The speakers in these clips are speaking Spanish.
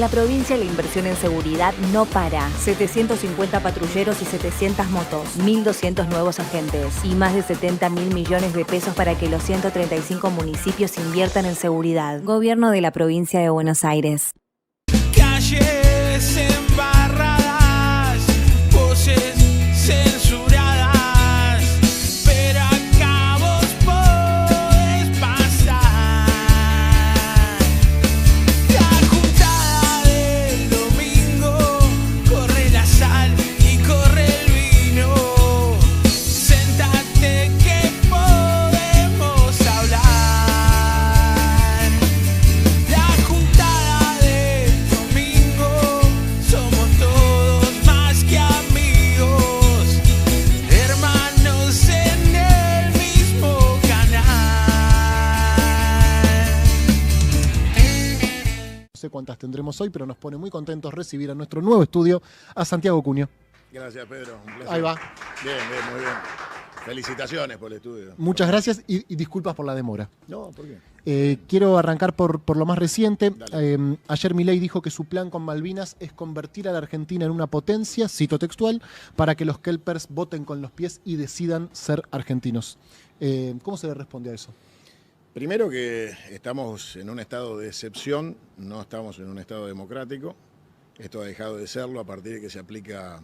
la provincia la inversión en seguridad no para. 750 patrulleros y 700 motos, 1.200 nuevos agentes y más de 70.000 millones de pesos para que los 135 municipios inviertan en seguridad. Gobierno de la provincia de Buenos Aires. Calles embarradas, voces censuradas, pero acá vos podés pasar. La juntada del domingo, corre la sal y corre el vino. Sentate que podemos hablar. La juntada del domingo, somos todos más que amigos, hermanos en el mismo canal. No sé cuántas tendremos hoy, pero nos pone muy contentos recibir a nuestro nuevo estudio a Santiago Cunio. Gracias, Pedro. Un placer. Ahí va. Bien, muy bien. Felicitaciones por el estudio. Muchas gracias y disculpas por la demora. No, ¿por qué? Quiero arrancar por lo más reciente. Dale. Ayer Milei dijo que su plan con Malvinas es convertir a la Argentina en una potencia, cito textual, para que los kelpers voten con los pies y decidan ser argentinos. ¿Cómo se le responde a eso? Primero que estamos en un estado de excepción, no estamos en un estado democrático. Esto ha dejado de serlo a partir de que se aplica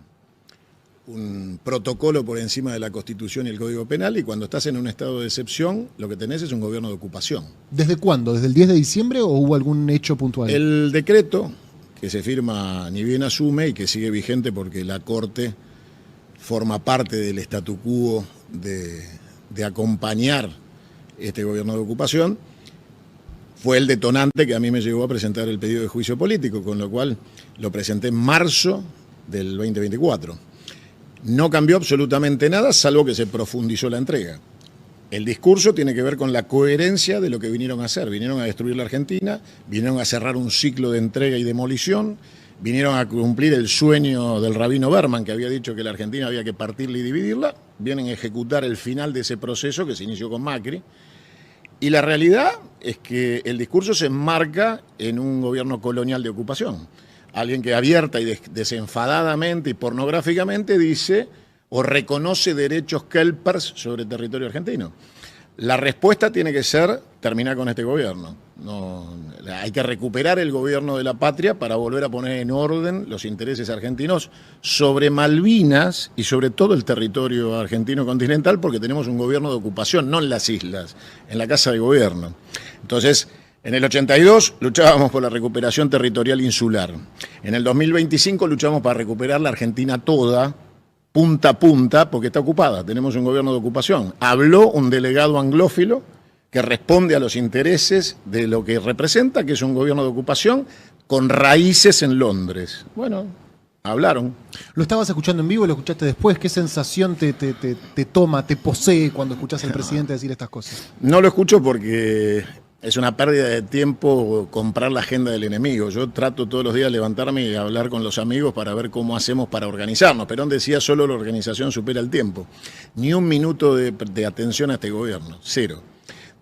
un protocolo por encima de la Constitución y el Código Penal, y cuando estás en un estado de excepción, lo que tenés es un gobierno de ocupación. ¿Desde cuándo? ¿Desde el 10 de diciembre o hubo algún hecho puntual? El decreto que se firma ni bien asume y que sigue vigente porque la Corte forma parte del statu quo de acompañar este gobierno de ocupación, fue el detonante que a mí me llevó a presentar el pedido de juicio político, con lo cual lo presenté en marzo del 2024. No cambió absolutamente nada, salvo que se profundizó la entrega. El discurso tiene que ver con la coherencia de lo que vinieron a hacer. Vinieron a destruir la Argentina, vinieron a cerrar un ciclo de entrega y demolición, vinieron a cumplir el sueño del rabino Berman, que había dicho que la Argentina había que partirla y dividirla, vienen a ejecutar el final de ese proceso que se inició con Macri. Y la realidad es que el discurso se enmarca en un gobierno colonial de ocupación. Alguien que abierta y desenfadadamente y pornográficamente dice o reconoce derechos kelpers sobre el territorio argentino. La respuesta tiene que ser terminar con este gobierno. No, hay que recuperar el gobierno de la patria para volver a poner en orden los intereses argentinos sobre Malvinas y sobre todo el territorio argentino continental, porque tenemos un gobierno de ocupación, no en las islas, en la Casa de Gobierno. Entonces, en el 82 luchábamos por la recuperación territorial insular. En el 2025 luchamos para recuperar la Argentina toda, punta a punta, porque está ocupada. Tenemos un gobierno de ocupación. Habló un delegado anglófilo que responde a los intereses de lo que representa, que es un gobierno de ocupación con raíces en Londres. Bueno, hablaron. ¿Lo estabas escuchando en vivo y lo escuchaste después? ¿Qué sensación te toma, te posee cuando escuchás al presidente decir estas cosas? No lo escucho porque es una pérdida de tiempo comprar la agenda del enemigo. Yo trato todos los días de levantarme y hablar con los amigos para ver cómo hacemos para organizarnos. Perón decía, solo la organización supera el tiempo. Ni un minuto de atención a este gobierno, cero.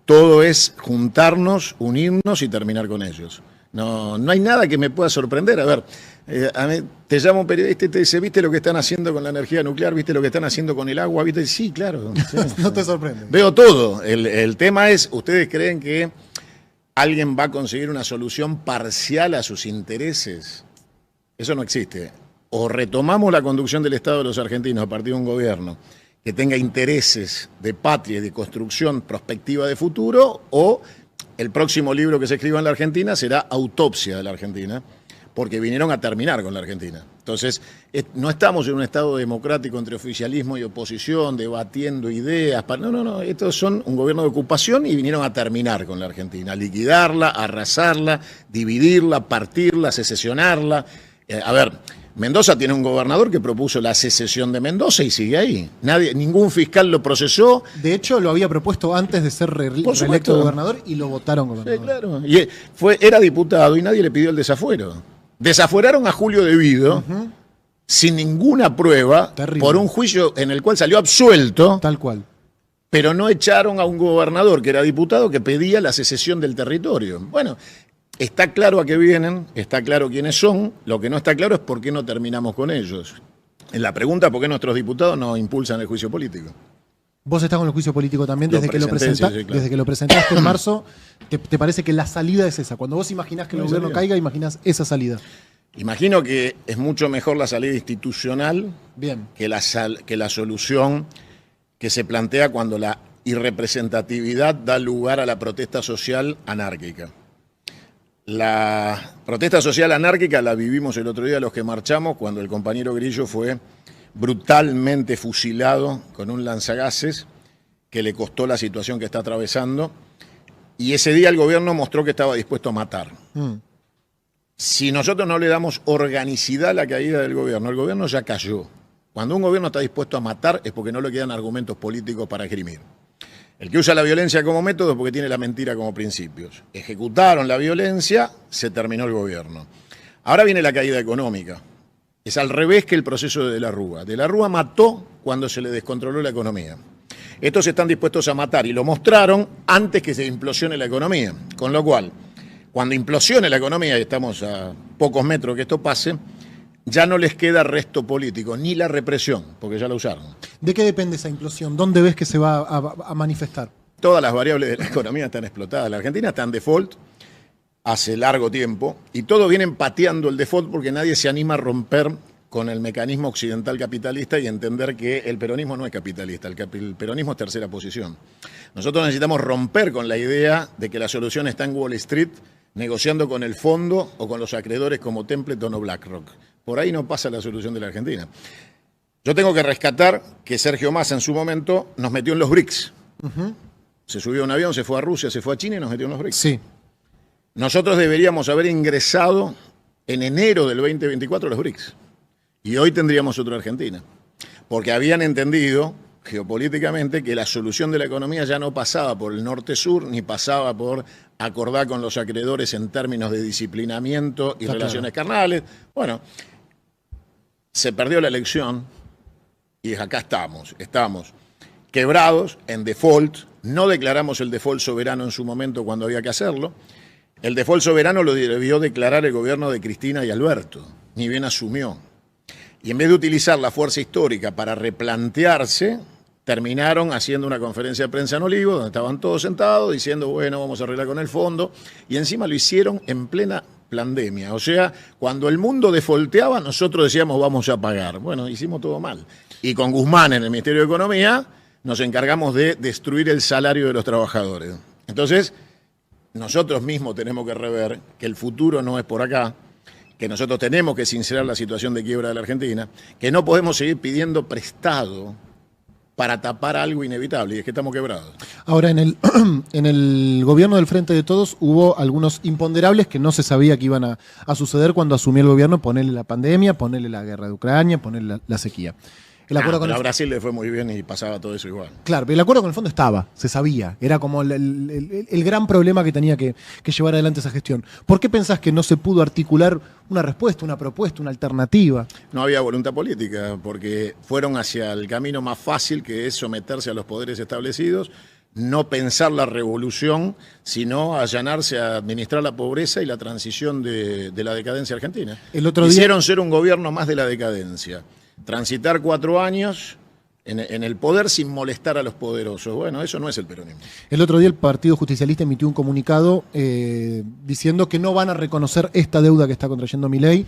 Todo es juntarnos, unirnos y terminar con ellos. No hay nada que me pueda sorprender. A ver, a mí te llama un periodista y te dice, ¿viste lo que están haciendo con la energía nuclear? ¿Viste lo que están haciendo con el agua? ¿Viste? Sí, claro. Sí, no te sorprende. Veo todo. El tema es, ¿ustedes creen que alguien va a conseguir una solución parcial a sus intereses? Eso no existe. O retomamos la conducción del Estado de los argentinos a partir de un gobierno que tenga intereses de patria y de construcción prospectiva de futuro, o el próximo libro que se escriba en la Argentina será Autopsia de la Argentina, porque vinieron a terminar con la Argentina. Entonces, no estamos en un estado democrático entre oficialismo y oposición, debatiendo ideas. No, estos son un gobierno de ocupación y vinieron a terminar con la Argentina, a liquidarla, a arrasarla, dividirla, partirla, secesionarla. A ver, Mendoza tiene un gobernador que propuso la secesión de Mendoza y sigue ahí. Ningún fiscal lo procesó. De hecho, lo había propuesto antes de ser reelecto gobernador y lo votaron gobernador. Sí, claro. Y era diputado y nadie le pidió el desafuero. Desafueraron a Julio De Vido sin ninguna prueba. Terrible. Por un juicio en el cual salió absuelto. Tal cual. Pero no echaron a un gobernador que era diputado que pedía la secesión del territorio. Bueno, Está claro a qué vienen, está claro quiénes son, lo que no está claro es por qué no terminamos con ellos. En la pregunta, ¿por qué nuestros diputados no impulsan el juicio político? Vos estás con el juicio político también Lo desde que lo presenté, presentaste, sí, claro. desde que lo presentaste en marzo. ¿Te parece que la salida es esa? Cuando vos imaginás que el No hay gobierno salida. caiga, imaginás esa salida. Imagino que es mucho mejor la salida institucional Bien. que la solución que se plantea cuando la irrepresentatividad da lugar a la protesta social anárquica. La protesta social anárquica la vivimos el otro día los que marchamos cuando el compañero Grillo fue brutalmente fusilado con un lanzagases que le costó la situación que está atravesando, y ese día el gobierno mostró que estaba dispuesto a matar. Si nosotros no le damos organicidad a la caída del gobierno, el gobierno ya cayó. Cuando un gobierno está dispuesto a matar es porque no le quedan argumentos políticos para esgrimir. El que usa la violencia como método es porque tiene la mentira como principios. Ejecutaron la violencia, se terminó el gobierno. Ahora viene la caída económica. Es al revés que el proceso de De la Rúa. De la Rúa mató cuando se le descontroló la economía. Estos están dispuestos a matar y lo mostraron antes que se implosione la economía. Con lo cual, cuando implosione la economía, y estamos a pocos metros que esto pase, ya no les queda resto político, ni la represión, porque ya la usaron. ¿De qué depende esa implosión? ¿Dónde ves que se va a manifestar? Todas las variables de la economía están explotadas. La Argentina está en default hace largo tiempo y todos vienen pateando el default porque nadie se anima a romper con el mecanismo occidental capitalista y entender que el peronismo no es capitalista, el peronismo es tercera posición. Nosotros necesitamos romper con la idea de que la solución está en Wall Street negociando con el fondo o con los acreedores como Templeton o BlackRock. Por ahí no pasa la solución de la Argentina. Yo tengo que rescatar que Sergio Massa en su momento nos metió en los BRICS. Se subió a un avión, se fue a Rusia, se fue a China y nos metió en los BRICS. Sí. Nosotros deberíamos haber ingresado en enero del 2024 a los BRICS. Y hoy tendríamos otra Argentina. Porque habían entendido geopolíticamente que la solución de la economía ya no pasaba por el norte-sur, ni pasaba por acordar con los acreedores en términos de disciplinamiento y Está relaciones carnales. Bueno, se perdió la elección y acá estamos quebrados, en default. No declaramos el default soberano en su momento cuando había que hacerlo. El default soberano lo debió declarar el gobierno de Cristina y Alberto, ni bien asumió. Y en vez de utilizar la fuerza histórica para replantearse, terminaron haciendo una conferencia de prensa en Olivo, donde estaban todos sentados diciendo, bueno, vamos a arreglar con el fondo, y encima lo hicieron en plena pandemia. O sea, cuando el mundo defaulteaba, nosotros decíamos, vamos a pagar. Bueno, hicimos todo mal. Y con Guzmán en el Ministerio de Economía, nos encargamos de destruir el salario de los trabajadores. Entonces, nosotros mismos tenemos que rever que el futuro no es por acá, que nosotros tenemos que sincerar la situación de quiebra de la Argentina, que no podemos seguir pidiendo prestado para tapar algo inevitable, y es que estamos quebrados. Ahora, en el gobierno del Frente de Todos hubo algunos imponderables que no se sabía que iban a suceder cuando asumió el gobierno, ponerle la pandemia, ponerle la guerra de Ucrania, ponerle la sequía. El acuerdo con Pero el- a Brasil le fue muy bien y pasaba todo eso igual. Claro, pero el acuerdo con el fondo estaba, se sabía. Era como el gran problema que tenía que llevar adelante esa gestión. ¿Por qué pensás que no se pudo articular una respuesta, una propuesta, una alternativa? No había voluntad política, porque fueron hacia el camino más fácil, que es someterse a los poderes establecidos, no pensar la revolución, sino allanarse a administrar la pobreza y la transición de la decadencia argentina. El otro día- Quisieron ser un gobierno más de la decadencia. Transitar 4 años en el poder sin molestar a los poderosos. Bueno, eso no es el peronismo. El otro día el Partido Justicialista emitió un comunicado diciendo que no van a reconocer esta deuda que está contrayendo Milei,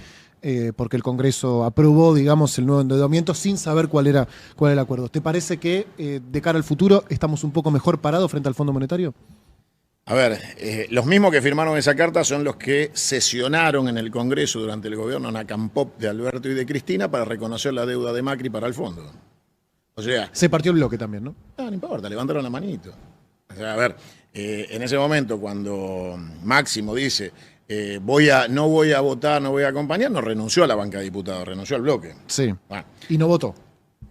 porque el Congreso aprobó, digamos, el nuevo endeudamiento sin saber cuál era el acuerdo. ¿Te parece que de cara al futuro estamos un poco mejor parados frente al Fondo Monetario? A ver, los mismos que firmaron esa carta son los que sesionaron en el Congreso durante el gobierno Nacampop de Alberto y de Cristina para reconocer la deuda de Macri para el fondo. O sea, Se partió el bloque también, ¿no? no importa, levantaron la manito. O sea, a ver, en ese momento cuando Máximo dice no voy a votar, no voy a acompañar, no renunció a la banca de diputados, renunció al bloque. Sí. Bueno, Y no votó.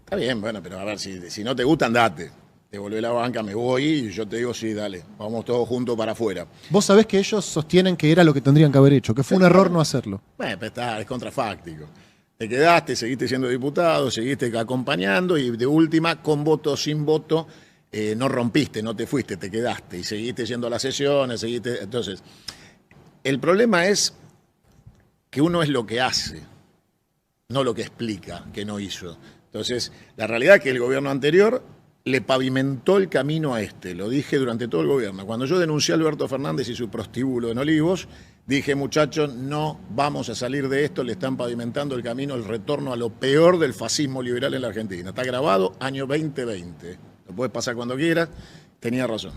está bien, bueno, pero a ver, si no te gusta, andate. Te volvé la banca, me voy y yo te digo, sí, dale, vamos todos juntos para afuera. Vos sabés que ellos sostienen que era lo que tendrían que haber hecho, que fue un error no hacerlo. Bueno, pero es contrafáctico. Te quedaste, seguiste siendo diputado, seguiste acompañando y de última, con voto o sin voto, no rompiste, no te fuiste, te quedaste y seguiste yendo a las sesiones, seguiste. Entonces, el problema es que uno es lo que hace, no lo que explica que no hizo. Entonces, la realidad es que el gobierno anterior le pavimentó el camino a este, lo dije durante todo el gobierno. Cuando yo denuncié a Alberto Fernández y su prostíbulo en Olivos, dije, muchachos, no vamos a salir de esto, le están pavimentando el camino, el retorno a lo peor del fascismo liberal en la Argentina. Está grabado, año 2020. Lo puedes pasar cuando quieras, tenía razón.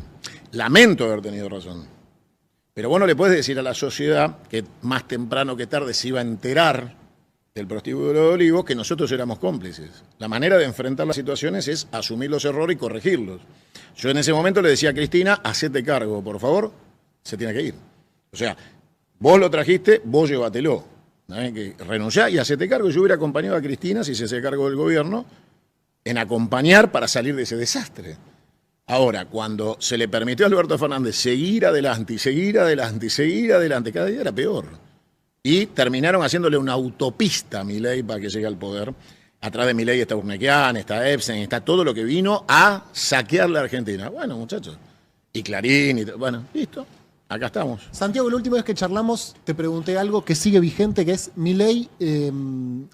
Lamento haber tenido razón. Pero vos no le puedes decir a la sociedad que más temprano que tarde se iba a enterar del prostíbulo de Olivos que nosotros éramos cómplices. La manera de enfrentar las situaciones es asumir los errores y corregirlos. Yo en ese momento le decía a Cristina, hacete cargo, por favor, se tiene que ir. O sea, vos lo trajiste, vos llévatelo. Que renunciá y hacete cargo. Yo hubiera acompañado a Cristina, si se hace cargo del gobierno, en acompañar para salir de ese desastre. Ahora, cuando se le permitió a Alberto Fernández seguir adelante y seguir adelante y seguir adelante, cada día era peor. Y terminaron haciéndole una autopista a Milei para que llegue al poder. Atrás de Milei está Urnequian, está Epstein, está todo lo que vino a saquear la Argentina. Bueno, muchachos. Y Clarín, y bueno, listo. Acá estamos. Santiago, la última vez que charlamos te pregunté algo que sigue vigente, que es Milei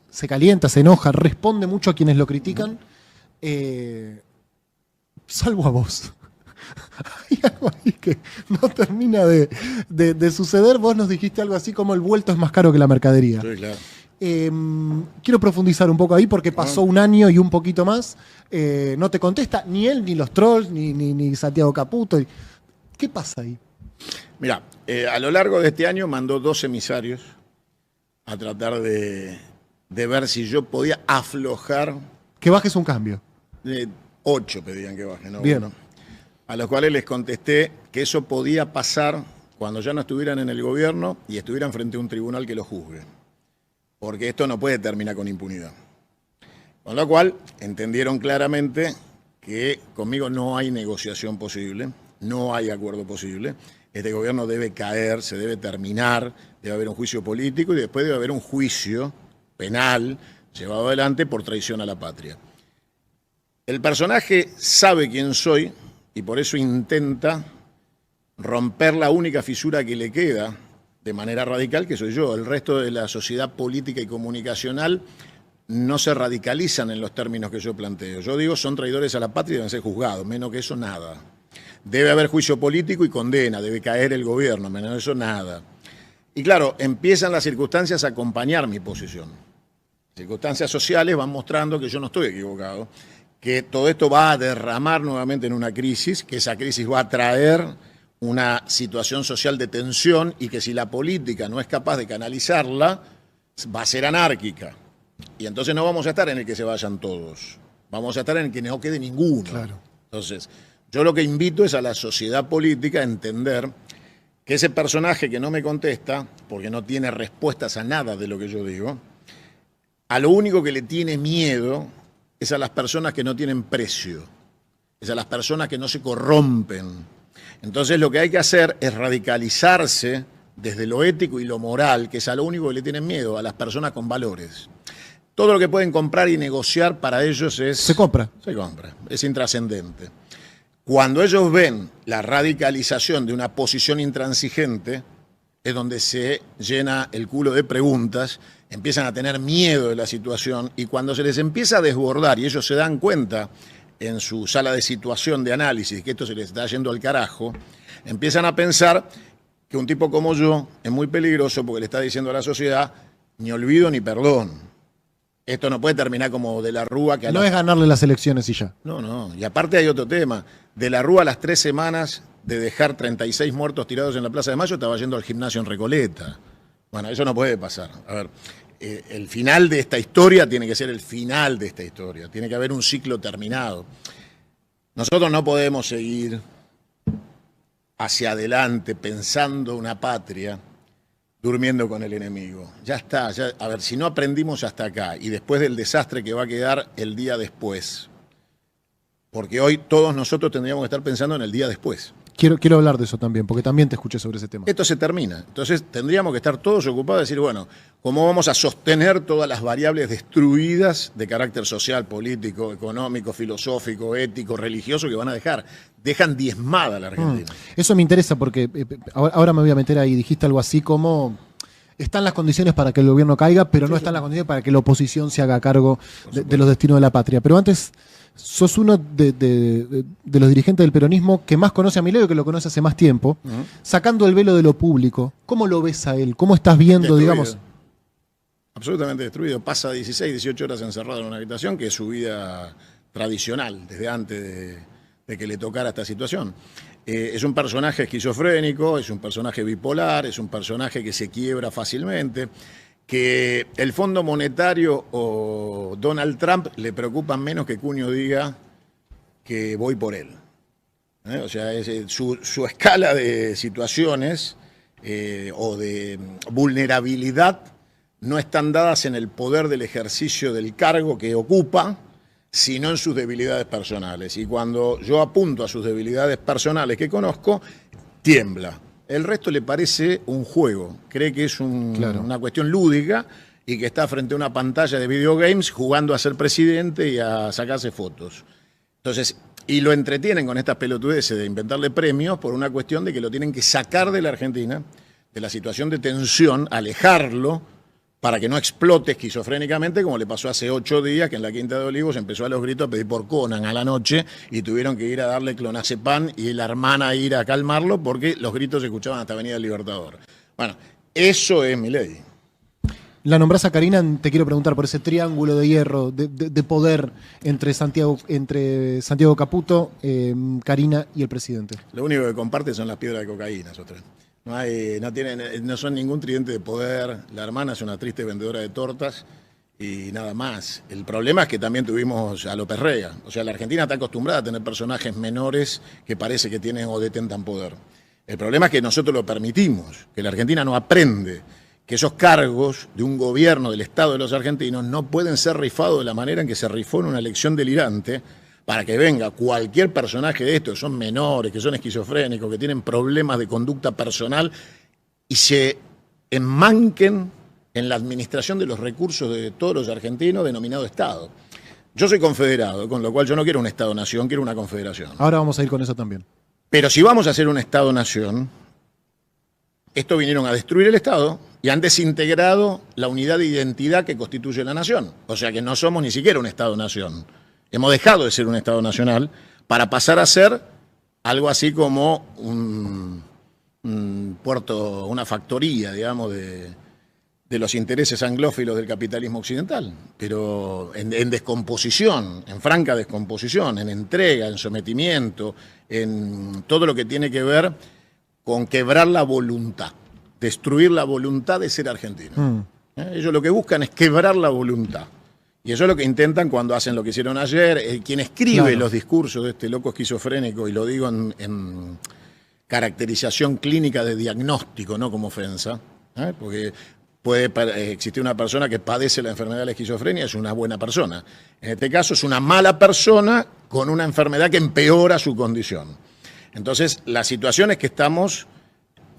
se calienta, se enoja, responde mucho a quienes lo critican, salvo a vos. Hay algo ahí que no termina de suceder. Vos nos dijiste algo así como el vuelto es más caro que la mercadería. Sí, claro. Quiero profundizar un poco ahí porque pasó un año y un poquito más. No te contesta ni él, ni los trolls, ni Santiago Caputo. ¿Qué pasa ahí? Mira, a lo largo de este año mandó 2 emisarios a tratar de ver si yo podía aflojar. Que bajes un cambio. 8 pedían que baje, ¿no? Bien. Uno. A los cuales les contesté que eso podía pasar cuando ya no estuvieran en el gobierno y estuvieran frente a un tribunal que los juzgue. Porque esto no puede terminar con impunidad. Con lo cual, entendieron claramente que conmigo no hay negociación posible, no hay acuerdo posible. Este gobierno debe caer, se debe terminar, debe haber un juicio político y después debe haber un juicio penal llevado adelante por traición a la patria. El personaje sabe quién soy y por eso intenta romper la única fisura que le queda de manera radical, que soy yo. El resto de la sociedad política y comunicacional no se radicalizan en los términos que yo planteo. Yo digo, son traidores a la patria y deben ser juzgados, menos que eso nada. Debe haber juicio político y condena, debe caer el gobierno, menos de eso nada. Y claro, empiezan las circunstancias a acompañar mi posición. Circunstancias sociales van mostrando que yo no estoy equivocado, que todo esto va a derramar nuevamente en una crisis, que esa crisis va a traer una situación social de tensión y que si la política no es capaz de canalizarla, va a ser anárquica. Y entonces no vamos a estar en el que se vayan todos, vamos a estar en el que no quede ninguno. Claro. Entonces, yo lo que invito es a la sociedad política a entender que ese personaje que no me contesta, porque no tiene respuestas a nada de lo que yo digo, a lo único que le tiene miedo es a las personas que no tienen precio, es a las personas que no se corrompen. Entonces lo que hay que hacer es radicalizarse desde lo ético y lo moral, que es a lo único que le tienen miedo, a las personas con valores. Todo lo que pueden comprar y negociar para ellos es... Se compra. Se compra, es intrascendente. Cuando ellos ven la radicalización de una posición intransigente, es donde se llena el culo de preguntas, empiezan a tener miedo de la situación y cuando se les empieza a desbordar y ellos se dan cuenta en su sala de situación de análisis que esto se les está yendo al carajo, empiezan a pensar que un tipo como yo es muy peligroso porque le está diciendo a la sociedad ni olvido ni perdón. Esto no puede terminar como De la Rúa. Que no es ganarle las elecciones y ya. No. Y aparte hay otro tema. De la Rúa a las 3 semanas de dejar 36 muertos tirados en la Plaza de Mayo estaba yendo al gimnasio en Recoleta. Bueno, eso no puede pasar. A ver, el final de esta historia tiene que ser el final de esta historia. Tiene que haber un ciclo terminado. Nosotros no podemos seguir hacia adelante pensando una patria durmiendo con el enemigo. Ya está. A ver, si no aprendimos hasta acá y después del desastre que va a quedar el día después, porque hoy todos nosotros tendríamos que estar pensando en el día después. Quiero hablar de eso también, porque también te escuché sobre ese tema. Esto se termina. Entonces tendríamos que estar todos ocupados de decir, bueno, ¿cómo vamos a sostener todas las variables destruidas de carácter social, político, económico, filosófico, ético, religioso que van a dejar? Dejan diezmada a la Argentina. Eso me interesa porque ahora me voy a meter ahí. Dijiste algo así como... Están las condiciones para que el gobierno caiga, pero no están las condiciones para que la oposición se haga cargo de los destinos de la patria. Pero antes, sos uno de los dirigentes del peronismo que más conoce a Milei, o que lo conoce hace más tiempo, sacando el velo de lo público. ¿Cómo lo ves a él? ¿Cómo estás viendo, Destruido. digamos? Absolutamente destruido. Pasa 16, 18 horas encerrado en una habitación, que es su vida tradicional, desde antes de que le tocara esta situación. Es un personaje esquizofrénico, es un personaje bipolar, es un personaje que se quiebra fácilmente, que el Fondo Monetario o Donald Trump le preocupan menos que Cuño diga que voy por él. O sea, su escala de situaciones o de vulnerabilidad no están dadas en el poder del ejercicio del cargo que ocupa, sino en sus debilidades personales. Y cuando yo apunto a sus debilidades personales que conozco, tiembla. El resto le parece un juego, cree que es una cuestión lúdica y que está frente a una pantalla de videogames jugando a ser presidente y a sacarse fotos. Entonces, y lo entretienen con estas pelotudeces de inventarle premios por una cuestión de que lo tienen que sacar de la Argentina, de la situación de tensión, alejarlo, para que no explote esquizofrénicamente, como le pasó hace 8 días, que en la Quinta de Olivos empezó a los gritos a pedir por Conan a la noche y tuvieron que ir a darle clonazepam y la hermana ir a calmarlo porque los gritos se escuchaban hasta Avenida Libertador. Bueno, eso es Milei. La nombrás a Karina, te quiero preguntar por ese triángulo de hierro, de poder entre Santiago Caputo, Karina y el presidente. Lo único que comparte son las piedras de cocaína, esos tres. No son ningún tridente de poder. La hermana es una triste vendedora de tortas y nada más. El problema es que también tuvimos a López Rega. O sea, la Argentina está acostumbrada a tener personajes menores que parece que tienen o detentan poder. El problema es que nosotros lo permitimos, que la Argentina no aprende que esos cargos de un gobierno del Estado de los argentinos no pueden ser rifados de la manera en que se rifó en una elección delirante, para que venga cualquier personaje de estos, que son menores, que son esquizofrénicos, que tienen problemas de conducta personal, y se enmanquen en la administración de los recursos de todos los argentinos, denominado Estado. Yo soy confederado, con lo cual yo no quiero un Estado-nación, quiero una confederación. Ahora vamos a ir con eso también. Pero si vamos a hacer un Estado-nación, estos vinieron a destruir el Estado y han desintegrado la unidad de identidad que constituye la nación. O sea que no somos ni siquiera un Estado-nación. Hemos dejado de ser un Estado nacional para pasar a ser algo así como un puerto, una factoría, digamos, de los intereses anglófilos del capitalismo occidental, pero en descomposición, en franca descomposición, en entrega, en sometimiento, en todo lo que tiene que ver con quebrar la voluntad, destruir la voluntad de ser argentino. Ellos lo que buscan es quebrar la voluntad. Y eso es lo que intentan cuando hacen lo que hicieron ayer. Quien escribe los discursos de este loco esquizofrénico, y lo digo en caracterización clínica de diagnóstico, no como ofensa, porque puede existir una persona que padece la enfermedad de la esquizofrenia, es una buena persona. En este caso es una mala persona con una enfermedad que empeora su condición. Entonces, la situación es que estamos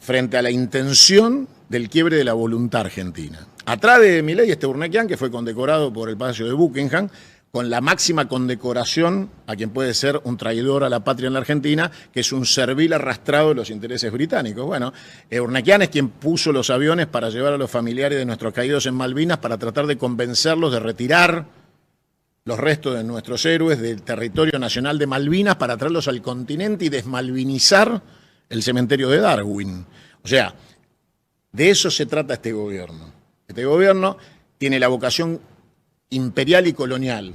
frente a la intención del quiebre de la voluntad argentina. Atrás de Milei está Urnequian, que fue condecorado por el Palacio de Buckingham, con la máxima condecoración a quien puede ser un traidor a la patria en la Argentina, que es un servil arrastrado de los intereses británicos. Bueno, Urnequian es quien puso los aviones para llevar a los familiares de nuestros caídos en Malvinas para tratar de convencerlos de retirar los restos de nuestros héroes del territorio nacional de Malvinas para traerlos al continente y desmalvinizar el cementerio de Darwin. O sea, de eso se trata este gobierno. Este gobierno tiene la vocación imperial y colonial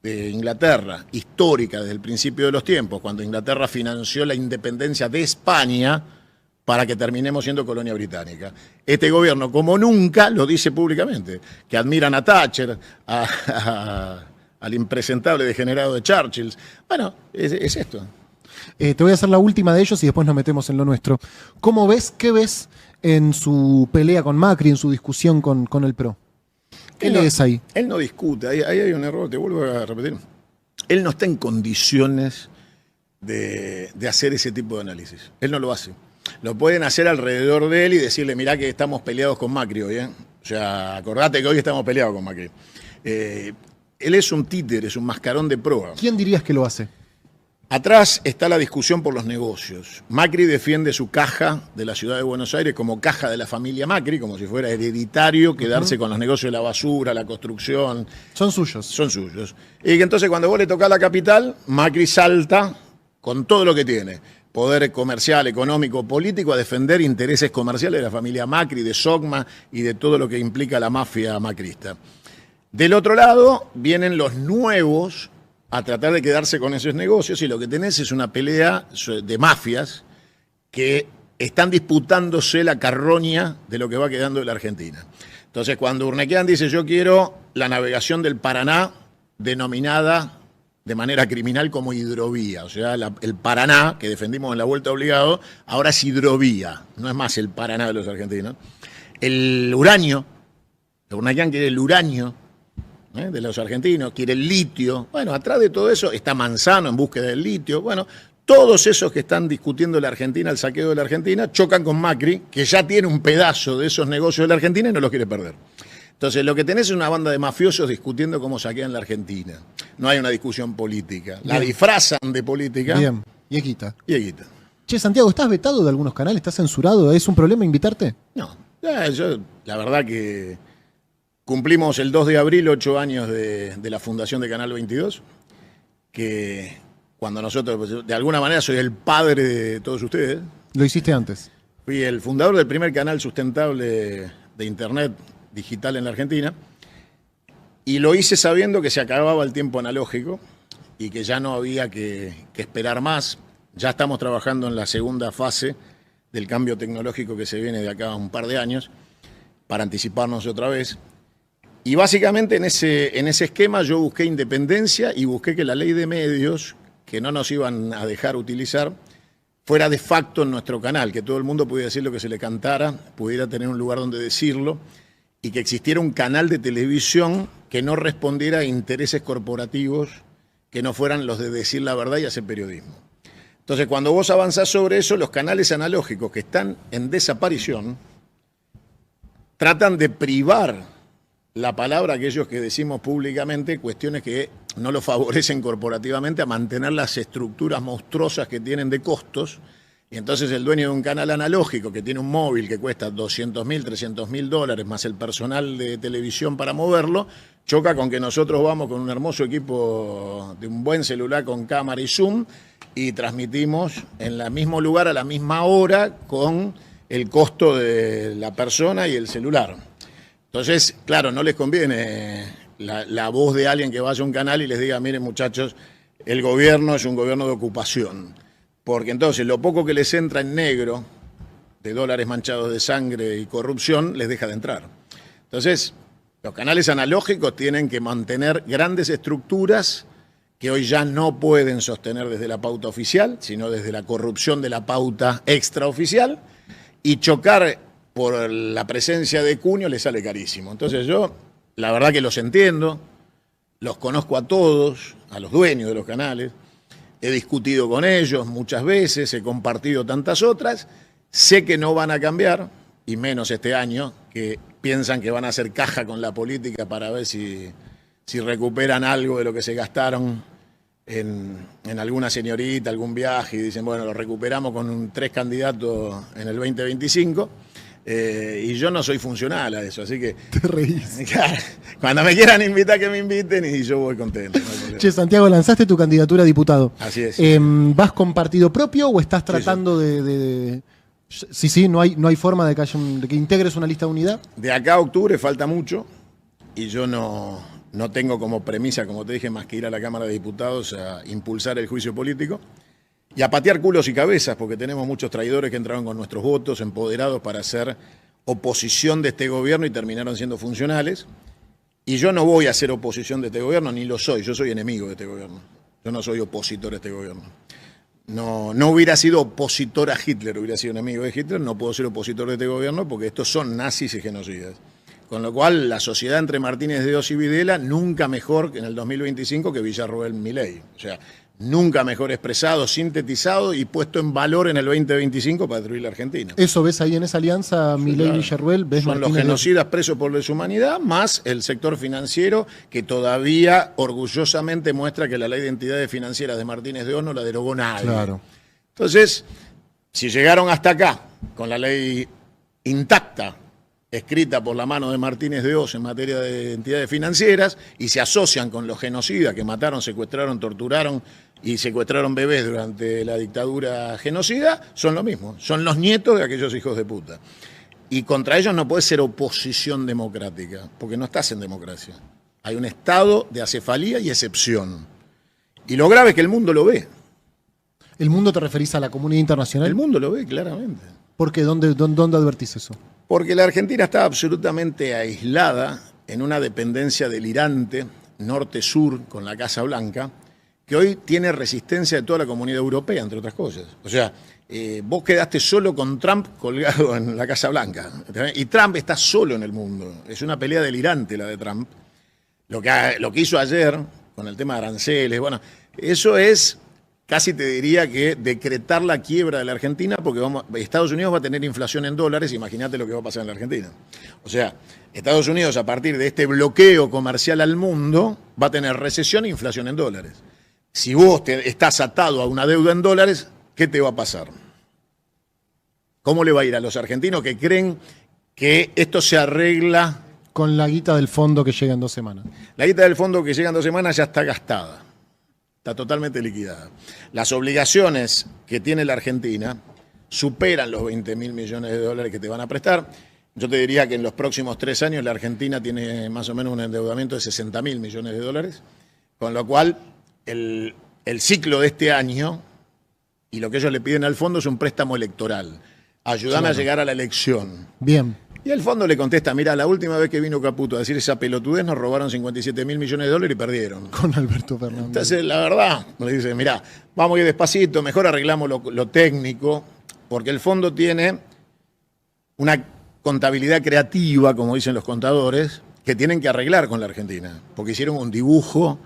de Inglaterra, histórica desde el principio de los tiempos, cuando Inglaterra financió la independencia de España para que terminemos siendo colonia británica. Este gobierno, como nunca, lo dice públicamente, que admiran a Thatcher, al impresentable degenerado de Churchill. Bueno, es esto. Te voy a hacer la última de ellos y después nos metemos en lo nuestro. ¿Cómo ves, qué ves en su pelea con Macri, en su discusión con el PRO? ¿Qué lees ahí? Él no discute, ahí hay un error, te vuelvo a repetir. Él no está en condiciones de hacer ese tipo de análisis. Él no lo hace. Lo pueden hacer alrededor de él y decirle, mirá que estamos peleados con Macri hoy, ¿eh? O sea, acordate que hoy estamos peleados con Macri. Él es un títere, es un mascarón de proa. ¿Quién dirías que lo hace? Atrás está la discusión por los negocios. Macri defiende su caja de la ciudad de Buenos Aires como caja de la familia Macri, como si fuera hereditario quedarse con los negocios de la basura, la construcción. Son suyos. Son suyos. Y que entonces cuando vos le tocás la capital, Macri salta con todo lo que tiene. Poder comercial, económico, político, a defender intereses comerciales de la familia Macri, de Sogma y de todo lo que implica la mafia macrista. Del otro lado vienen los nuevos a tratar de quedarse con esos negocios y lo que tenés es una pelea de mafias que están disputándose la carroña de lo que va quedando de la Argentina. Entonces, cuando Urnequian dice yo quiero la navegación del Paraná denominada de manera criminal como hidrovía, o sea, el Paraná, que defendimos en la Vuelta Obligado, ahora es hidrovía, no es más el Paraná de los argentinos. El uranio, Urnequian quiere el uranio de los argentinos, quiere el litio. Bueno, atrás de todo eso está Manzano en búsqueda del litio. Bueno, todos esos que están discutiendo la Argentina, el saqueo de la Argentina, chocan con Macri, que ya tiene un pedazo de esos negocios de la Argentina y no los quiere perder. Entonces, lo que tenés es una banda de mafiosos discutiendo cómo saquean la Argentina. No hay una discusión política. La disfrazan de política. Bien, y equita. Y equita. Che, Santiago, ¿estás vetado de algunos canales? ¿Estás censurado? ¿Es un problema invitarte? No, yo la verdad que cumplimos el 2 de abril 8 años de la fundación de Canal 22, que cuando nosotros, de alguna manera, soy el padre de todos ustedes. Lo hiciste antes. Fui el fundador del primer canal sustentable de Internet digital en la Argentina y lo hice sabiendo que se acababa el tiempo analógico y que ya no había que esperar más. Ya estamos trabajando en la segunda fase del cambio tecnológico que se viene de acá a un par de años para anticiparnos otra vez. Y básicamente en ese esquema yo busqué independencia y busqué que la ley de medios, que no nos iban a dejar utilizar, fuera de facto en nuestro canal, que todo el mundo pudiera decir lo que se le cantara, pudiera tener un lugar donde decirlo, y que existiera un canal de televisión que no respondiera a intereses corporativos que no fueran los de decir la verdad y hacer periodismo. Entonces, cuando vos avanzás sobre eso, los canales analógicos que están en desaparición tratan de privar la palabra, aquellos que decimos públicamente, cuestiones que no lo favorecen corporativamente a mantener las estructuras monstruosas que tienen de costos. Y entonces el dueño de un canal analógico que tiene un móvil que cuesta $200.000, $300.000 más el personal de televisión para moverlo, choca con que nosotros vamos con un hermoso equipo de un buen celular con cámara y zoom y transmitimos en el mismo lugar a la misma hora con el costo de la persona y el celular. Entonces, claro, no les conviene la voz de alguien que vaya a un canal y les diga, miren muchachos, el gobierno es un gobierno de ocupación. Porque entonces lo poco que les entra en negro, de dólares manchados de sangre y corrupción, les deja de entrar. Entonces, los canales analógicos tienen que mantener grandes estructuras que hoy ya no pueden sostener desde la pauta oficial, sino desde la corrupción de la pauta extraoficial, y chocar por la presencia de Cuño les sale carísimo. Entonces yo, la verdad que los entiendo, los conozco a todos, a los dueños de los canales, he discutido con ellos muchas veces, he compartido tantas otras, sé que no van a cambiar, y menos este año, que piensan que van a hacer caja con la política para ver si recuperan algo de lo que se gastaron en alguna señorita, algún viaje, y dicen, bueno, lo recuperamos con 3 candidatos en el 2025. Y yo no soy funcional a eso, así que Te reís. claro, cuando me quieran invitar, que me inviten y yo voy contento. No hay problema. Che, Santiago, lanzaste tu candidatura a diputado. Así es. ¿Vas con partido propio o estás tratando de... Sí, no hay forma de que integres una lista de unidad? De acá a octubre falta mucho y yo no tengo como premisa, como te dije, más que ir a la Cámara de Diputados a impulsar el juicio político y a patear culos y cabezas, porque tenemos muchos traidores que entraron con nuestros votos empoderados para hacer oposición de este gobierno y terminaron siendo funcionales. Y yo no voy a ser oposición de este gobierno, ni lo soy, yo soy enemigo de este gobierno. Yo no soy opositor a este gobierno. No hubiera sido opositor a Hitler, hubiera sido enemigo de Hitler, no puedo ser opositor de este gobierno porque estos son nazis y genocidas. Con lo cual, la sociedad entre Martínez de Oz y Videla nunca mejor que en el 2025 que Villarroel Milei. O sea, nunca mejor expresado, sintetizado y puesto en valor en el 2025 para destruir la Argentina. ¿Eso ves ahí en esa alianza, Milei y Villarruel? ¿Ves Son los Martínez de Oz? genocidas presos por deshumanidad, más el sector financiero que todavía orgullosamente muestra que la ley de entidades financieras de Martínez de Oz no la derogó nadie. Claro. Entonces, si llegaron hasta acá con la ley intacta, escrita por la mano de Martínez de Oz en materia de entidades financieras, y se asocian con los genocidas que mataron, secuestraron, torturaron y secuestraron bebés durante la dictadura genocida, son lo mismo, son los nietos de aquellos hijos de puta. Y contra ellos no puede ser oposición democrática, porque no estás en democracia. Hay un estado de acefalía y excepción. Y lo grave es que el mundo lo ve. ¿El mundo te referís a la comunidad internacional? El mundo lo ve claramente. ¿Por qué? ¿Dónde advertís eso? Porque la Argentina está absolutamente aislada en una dependencia delirante, norte-sur, con la Casa Blanca, que hoy tiene resistencia de toda la comunidad europea, entre otras cosas. O sea, vos quedaste solo con Trump colgado en la Casa Blanca. Y Trump está solo en el mundo. Es una pelea delirante la de Trump. Lo que hizo ayer con el tema de aranceles, bueno, eso es... Casi te diría que decretar la quiebra de la Argentina, porque Estados Unidos va a tener inflación en dólares, imagínate lo que va a pasar en la Argentina. O sea, Estados Unidos a partir de este bloqueo comercial al mundo va a tener recesión e inflación en dólares. Si vos estás atado a una deuda en dólares, ¿qué te va a pasar? ¿Cómo le va a ir a los argentinos que creen que esto se arregla? Con la guita del fondo que llega en 2 semanas. La guita del fondo que llega en 2 semanas ya está gastada. Está totalmente liquidada. Las obligaciones que tiene la Argentina superan los 20.000 millones de dólares que te van a prestar. Yo te diría que en los próximos 3 años la Argentina tiene más o menos un endeudamiento de 60.000 millones de dólares, con lo cual el ciclo de este año y lo que ellos le piden al fondo es un préstamo electoral. Ayúdame a llegar a la elección. Bien. Y el fondo le contesta, mira, la última vez que vino Caputo a decir esa pelotudez nos robaron 57.000 millones de dólares y perdieron. Con Alberto Fernández. Entonces, la verdad, me dice, mira, vamos a ir despacito, mejor arreglamos lo técnico, porque el fondo tiene una contabilidad creativa, como dicen los contadores, que tienen que arreglar con la Argentina, porque hicieron un dibujo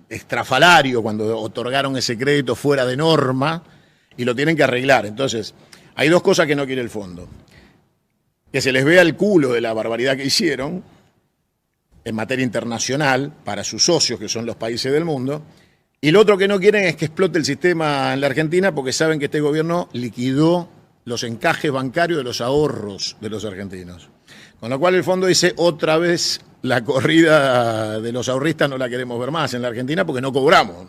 estrafalario cuando otorgaron ese crédito fuera de norma y lo tienen que arreglar. Entonces, hay 2 cosas que no quiere el fondo. Que se les vea el culo de la barbaridad que hicieron en materia internacional para sus socios, que son los países del mundo. Y lo otro que no quieren es que explote el sistema en la Argentina porque saben que este gobierno liquidó los encajes bancarios de los ahorros de los argentinos. Con lo cual el fondo dice, otra vez la corrida de los ahorristas no la queremos ver más en la Argentina porque no cobramos.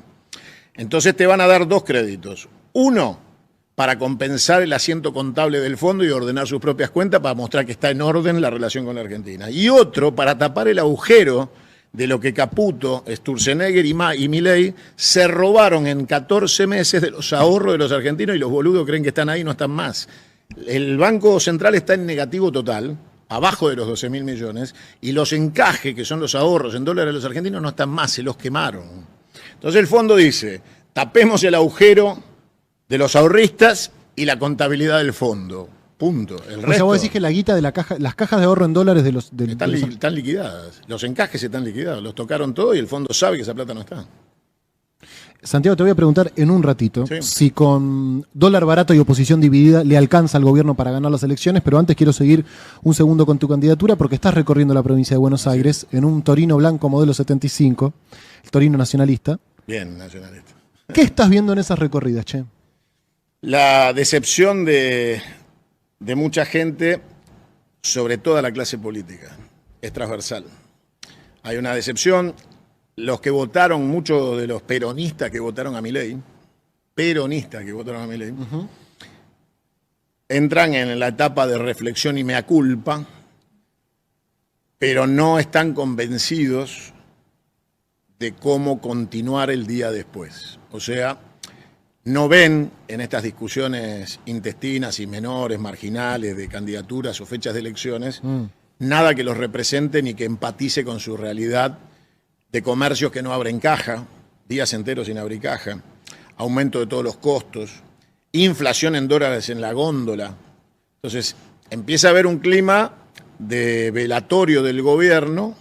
Entonces te van a dar 2 créditos. Uno, para compensar el asiento contable del fondo y ordenar sus propias cuentas para mostrar que está en orden la relación con la Argentina. Y otro, para tapar el agujero de lo que Caputo, Sturzenegger y Milei se robaron en 14 meses de los ahorros de los argentinos y los boludos creen que están ahí y no están más. El Banco Central está en negativo total, abajo de los 12.000 millones, y los encajes, que son los ahorros en dólares de los argentinos, no están más, se los quemaron. Entonces el fondo dice, tapemos el agujero de los ahorristas y la contabilidad del fondo. Punto. El resto, vos decís que la guita de las cajas de ahorro en dólares de los... están liquidadas. Los encajes están liquidados. Los tocaron todo y el fondo sabe que esa plata no está. Santiago, te voy a preguntar en un ratito Sí. si con dólar barato y oposición dividida le alcanza al gobierno para ganar las elecciones, pero antes quiero seguir un segundo con tu candidatura porque estás recorriendo la provincia de Buenos Aires en un Torino blanco modelo 75, el Torino nacionalista. Bien, nacionalista. ¿Qué estás viendo en esas recorridas, che? La decepción de mucha gente, sobre toda la clase política, es transversal. Hay una decepción. Los que votaron, muchos de los peronistas que votaron a Milei, entran en la etapa de reflexión y mea culpa, pero no están convencidos de cómo continuar el día después. O sea, no ven en estas discusiones intestinas y menores, marginales, de candidaturas o fechas de elecciones, nada que los represente ni que empatice con su realidad de comercios que no abren caja, días enteros sin abrir caja, aumento de todos los costos, inflación en dólares en la góndola. Entonces, empieza a haber un clima de velatorio del gobierno,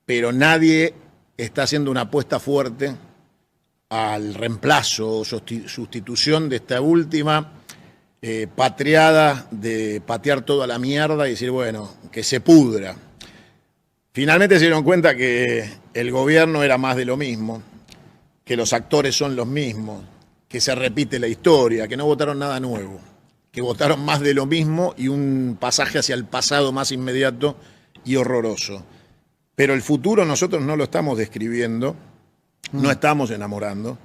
pero nadie está haciendo una apuesta fuerte al reemplazo o sustitución de esta última patriada de patear toda la mierda y decir, bueno, que se pudra. Finalmente se dieron cuenta que el gobierno era más de lo mismo, que los actores son los mismos, que se repite la historia, que no votaron nada nuevo, que votaron más de lo mismo y un pasaje hacia el pasado más inmediato y horroroso. Pero el futuro nosotros no lo estamos describiendo, no estamos enamorando,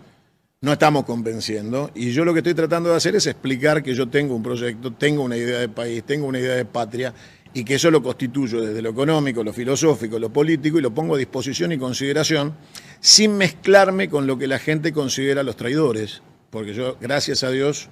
no estamos convenciendo, y yo lo que estoy tratando de hacer es explicar que yo tengo un proyecto, tengo una idea de país, tengo una idea de patria, y que eso lo constituyo desde lo económico, lo filosófico, lo político, y lo pongo a disposición y consideración, sin mezclarme con lo que la gente considera los traidores, porque yo, gracias a Dios,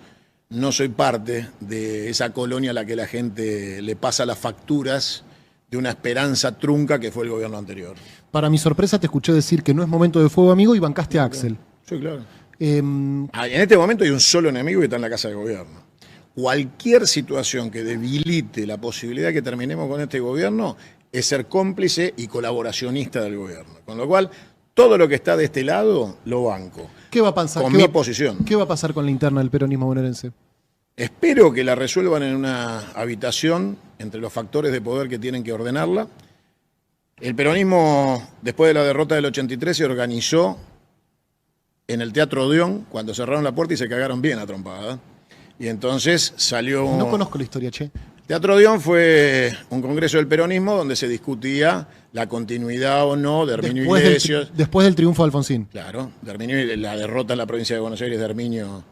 no soy parte de esa colonia a la que la gente le pasa las facturas de una esperanza trunca que fue el gobierno anterior. Para mi sorpresa te escuché decir que no es momento de fuego, amigo, y bancaste a Axel. Sí, claro. En este momento hay un solo enemigo que está en la Casa de Gobierno. Cualquier situación que debilite la posibilidad de que terminemos con este gobierno es ser cómplice y colaboracionista del gobierno. Con lo cual, todo lo que está de este lado lo banco. ¿Qué va a pasar? Con mi posición. ¿Qué va a pasar con la interna del peronismo bonaerense? Espero que la resuelvan en una habitación entre los factores de poder que tienen que ordenarla. El peronismo, después de la derrota del 83, se organizó en el Teatro Odeón, cuando cerraron la puerta y se cagaron bien a trompada. Y entonces salió... No conozco la historia, che. Teatro Odeón fue un congreso del peronismo donde se discutía la continuidad o no de Herminio Iglesias. Después del triunfo de Alfonsín. Claro, de Herminio, la derrota en la provincia de Buenos Aires de Herminio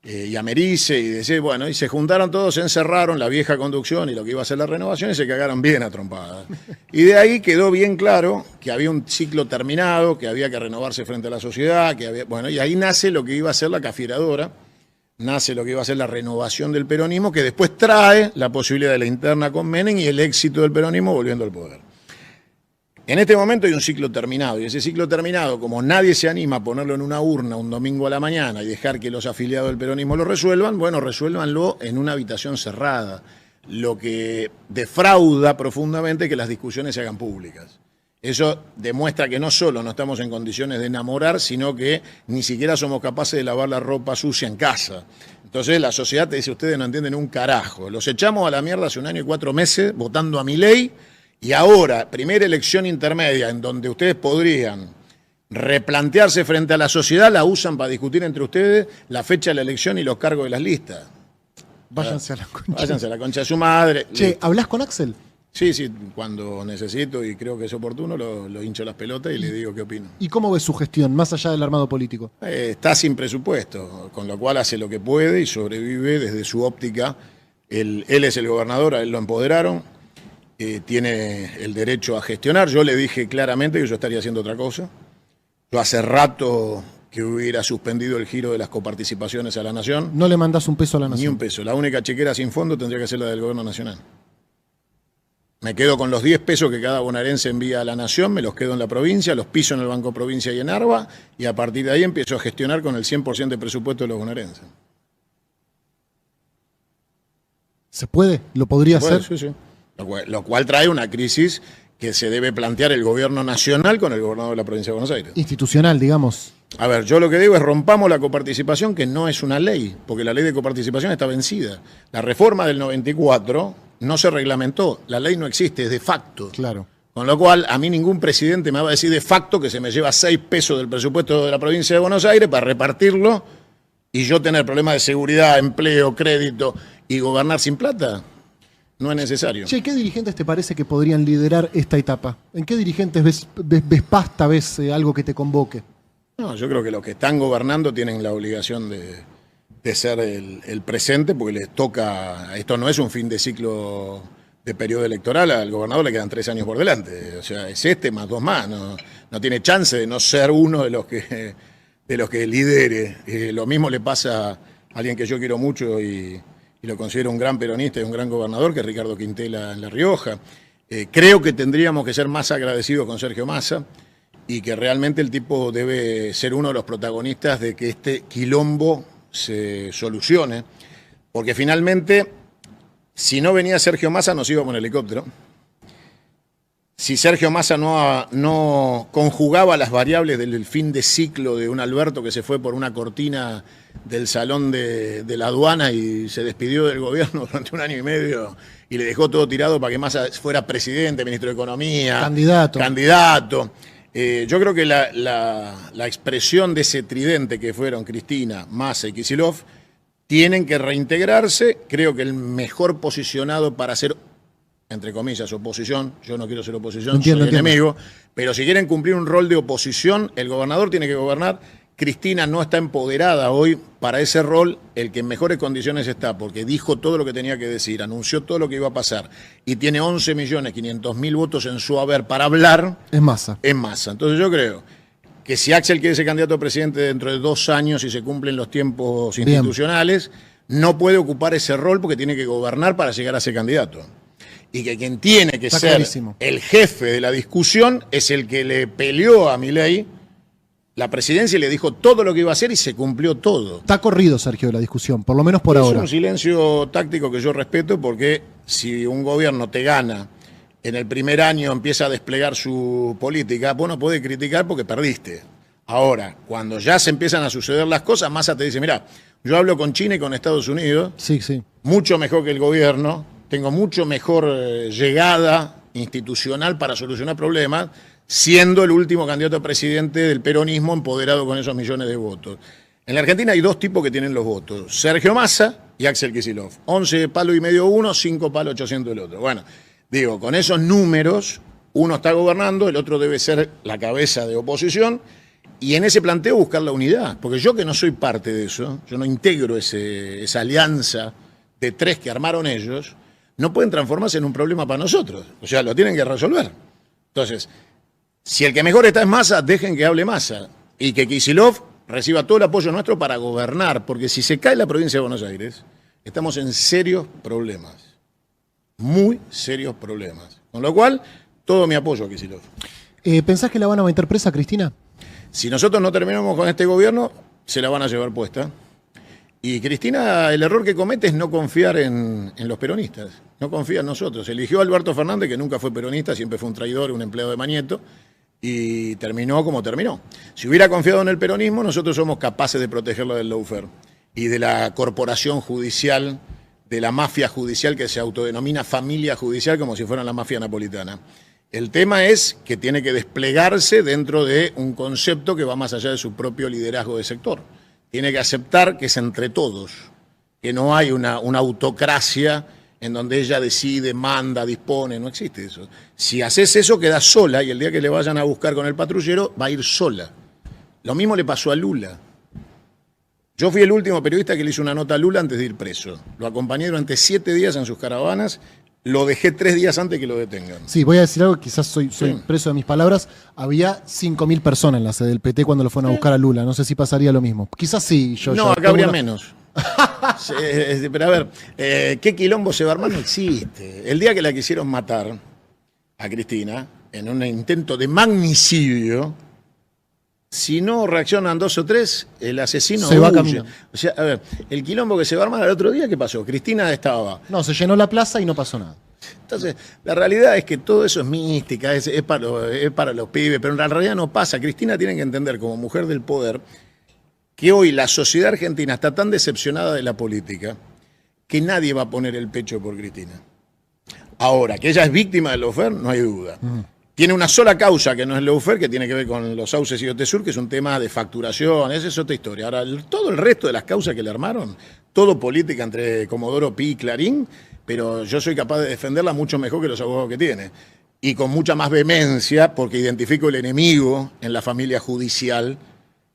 y Americe, y se juntaron todos, se encerraron, la vieja conducción y lo que iba a ser la renovación, y se cagaron bien a trompadas. Y de ahí quedó bien claro que había un ciclo terminado, que había que renovarse frente a la sociedad, y ahí nace lo que iba a ser la cafieradora, nace lo que iba a ser la renovación del peronismo, que después trae la posibilidad de la interna con Menem y el éxito del peronismo volviendo al poder. En este momento hay un ciclo terminado, y ese ciclo terminado, como nadie se anima a ponerlo en una urna un domingo a la mañana y dejar que los afiliados del peronismo lo resuelvan, bueno, resuélvanlo en una habitación cerrada, lo que defrauda profundamente que las discusiones se hagan públicas. Eso demuestra que no solo no estamos en condiciones de enamorar, sino que ni siquiera somos capaces de lavar la ropa sucia en casa. Entonces la sociedad te dice, ustedes no entienden un carajo. Los echamos a la mierda hace 1 año y 4 meses votando a Milei, y ahora, primera elección intermedia en donde ustedes podrían replantearse frente a la sociedad, la usan para discutir entre ustedes la fecha de la elección y los cargos de las listas. Váyanse a la concha. Váyanse a la concha de su madre. Che, ¿hablás con Axel? Sí, cuando necesito y creo que es oportuno, lo hincho las pelotas y le digo qué opino. ¿Y cómo ves su gestión, más allá del armado político? Está sin presupuesto, con lo cual hace lo que puede y sobrevive desde su óptica. Él es el gobernador, a él lo empoderaron, tiene el derecho a gestionar. Yo le dije claramente que yo estaría haciendo otra cosa. Yo hace rato que hubiera suspendido el giro de las coparticipaciones a la Nación. ¿No le mandás un peso a la Nación? Ni un peso. La única chequera sin fondo tendría que ser la del Gobierno Nacional. Me quedo con los 10 pesos que cada bonaerense envía a la Nación, me los quedo en la provincia, los piso en el Banco Provincia y en Arba, y a partir de ahí empiezo a gestionar con el 100% de presupuesto de los bonaerenses. ¿Se puede? ¿Lo podría hacer? Sí, sí. Lo cual trae una crisis que se debe plantear el Gobierno Nacional con el gobernador de la provincia de Buenos Aires. Institucional, digamos. A ver, yo lo que digo es rompamos la coparticipación, que no es una ley, porque la ley de coparticipación está vencida. La reforma del 94 no se reglamentó, la ley no existe, es de facto. Claro. Con lo cual, a mí ningún presidente me va a decir de facto que se me lleva 6 pesos del presupuesto de la provincia de Buenos Aires para repartirlo y yo tener problemas de seguridad, empleo, crédito y gobernar sin plata. No es necesario. Che, ¿qué dirigentes te parece que podrían liderar esta etapa? ¿En qué dirigentes ves pasta, ves algo que te convoque? No, yo creo que los que están gobernando tienen la obligación de ser el presente, porque les toca, esto no es un fin de ciclo de periodo electoral, al gobernador le quedan 3 años por delante, o sea, es más 2 más, no tiene chance de no ser uno de los que lidere. Lo mismo le pasa a alguien que yo quiero mucho y lo considero un gran peronista y un gran gobernador, que es Ricardo Quintela en La Rioja. Creo que tendríamos que ser más agradecidos con Sergio Massa y que realmente el tipo debe ser uno de los protagonistas de que este quilombo se solucione, porque finalmente, si no venía Sergio Massa, nos íbamos en helicóptero. si Sergio Massa no conjugaba las variables del fin de ciclo de un Alberto que se fue por una cortina del salón de la aduana y se despidió del gobierno durante 1 año y medio y le dejó todo tirado para que Massa fuera presidente, ministro de Economía, candidato. Yo creo que la expresión de ese tridente que fueron Cristina, Massa y Kicillof tienen que reintegrarse. Creo que el mejor posicionado para ser, entre comillas, oposición, yo no quiero ser oposición, soy enemigo, pero si quieren cumplir un rol de oposición, el gobernador tiene que gobernar. Cristina no está empoderada hoy para ese rol, el que en mejores condiciones está, porque dijo todo lo que tenía que decir, anunció todo lo que iba a pasar, y tiene 11.500.000 votos en su haber para hablar. Es Massa. Es Massa. Entonces yo creo que si Axel quiere ser candidato a presidente dentro de 2 años y se cumplen los tiempos institucionales, no puede ocupar ese rol porque tiene que gobernar para llegar a ser candidato. Y que quien tiene que ser el jefe de la discusión es el que le peleó a Milei la presidencia y le dijo todo lo que iba a hacer y se cumplió todo. Está corrido, Sergio, de la discusión, por lo menos por ahora. Es un silencio táctico que yo respeto, porque si un gobierno te gana, en el primer año empieza a desplegar su política, vos no podés criticar porque perdiste. Ahora, cuando ya se empiezan a suceder las cosas, Massa te dice, mirá, yo hablo con China y con Estados Unidos, mucho mejor que el gobierno, tengo mucho mejor llegada institucional para solucionar problemas, siendo el último candidato a presidente del peronismo empoderado con esos millones de votos. En la Argentina hay 2 tipos que tienen los votos, Sergio Massa y Axel Kicillof. 11 palos y medio uno, 5 palos 800 el otro. Bueno, digo, con esos números, uno está gobernando, el otro debe ser la cabeza de oposición, y en ese planteo buscar la unidad. Porque yo, que no soy parte de eso, yo no integro esa alianza de 3 que armaron ellos, no pueden transformarse en un problema para nosotros. O sea, lo tienen que resolver. Entonces, si el que mejor está es Massa, dejen que hable Massa. Y que Kicillof reciba todo el apoyo nuestro para gobernar. Porque si se cae la provincia de Buenos Aires, estamos en serios problemas. Muy serios problemas. Con lo cual, todo mi apoyo a Kicillof. ¿Pensás que la van a meter presa, Cristina? Si nosotros no terminamos con este gobierno, se la van a llevar puesta. Y Cristina, el error que comete es no confiar en los peronistas. No confía en nosotros. Eligió a Alberto Fernández, que nunca fue peronista, siempre fue un traidor, un empleado de Mañeto, y terminó como terminó. Si hubiera confiado en el peronismo, nosotros somos capaces de protegerlo del lawfare y de la corporación judicial, de la mafia judicial que se autodenomina familia judicial, como si fuera la mafia napolitana. El tema es que tiene que desplegarse dentro de un concepto que va más allá de su propio liderazgo de sector. Tiene que aceptar que es entre todos, que no hay una autocracia en donde ella decide, manda, dispone, no existe eso. Si haces eso, quedas sola, y el día que le vayan a buscar con el patrullero, va a ir sola. Lo mismo le pasó a Lula. Yo fui el último periodista que le hizo una nota a Lula antes de ir preso. Lo acompañé durante 7 días en sus caravanas. Lo dejé 3 días antes que lo detengan. Sí, voy a decir algo, quizás soy preso de mis palabras. Había 5.000 personas en la sede del PT cuando lo fueron a buscar a Lula. No sé si pasaría lo mismo. Quizás sí. No, acá habría menos. Pero a ver, ¿qué quilombo se va a armar? No existe. El día que la quisieron matar a Cristina, en un intento de magnicidio, si no reaccionan 2 o 3, el asesino se va caminando. O sea, a ver, el quilombo que se va a armar el otro día, ¿qué pasó? Cristina estaba. No, se llenó la plaza y no pasó nada. Entonces, la realidad es que todo eso es mística, es para los pibes, pero en la realidad no pasa. Cristina tiene que entender, como mujer del poder, que hoy la sociedad argentina está tan decepcionada de la política que nadie va a poner el pecho por Cristina. Ahora, que ella es víctima del lawfare, no hay duda. Tiene una sola causa que no es lawfare, que tiene que ver con los sauces y OTESUR, que es un tema de facturación, esa es otra historia. Ahora, todo el resto de las causas que le armaron, todo política entre Comodoro Pi y Clarín, pero yo soy capaz de defenderla mucho mejor que los abogados que tiene. Y con mucha más vehemencia, porque identifico el enemigo en la familia judicial,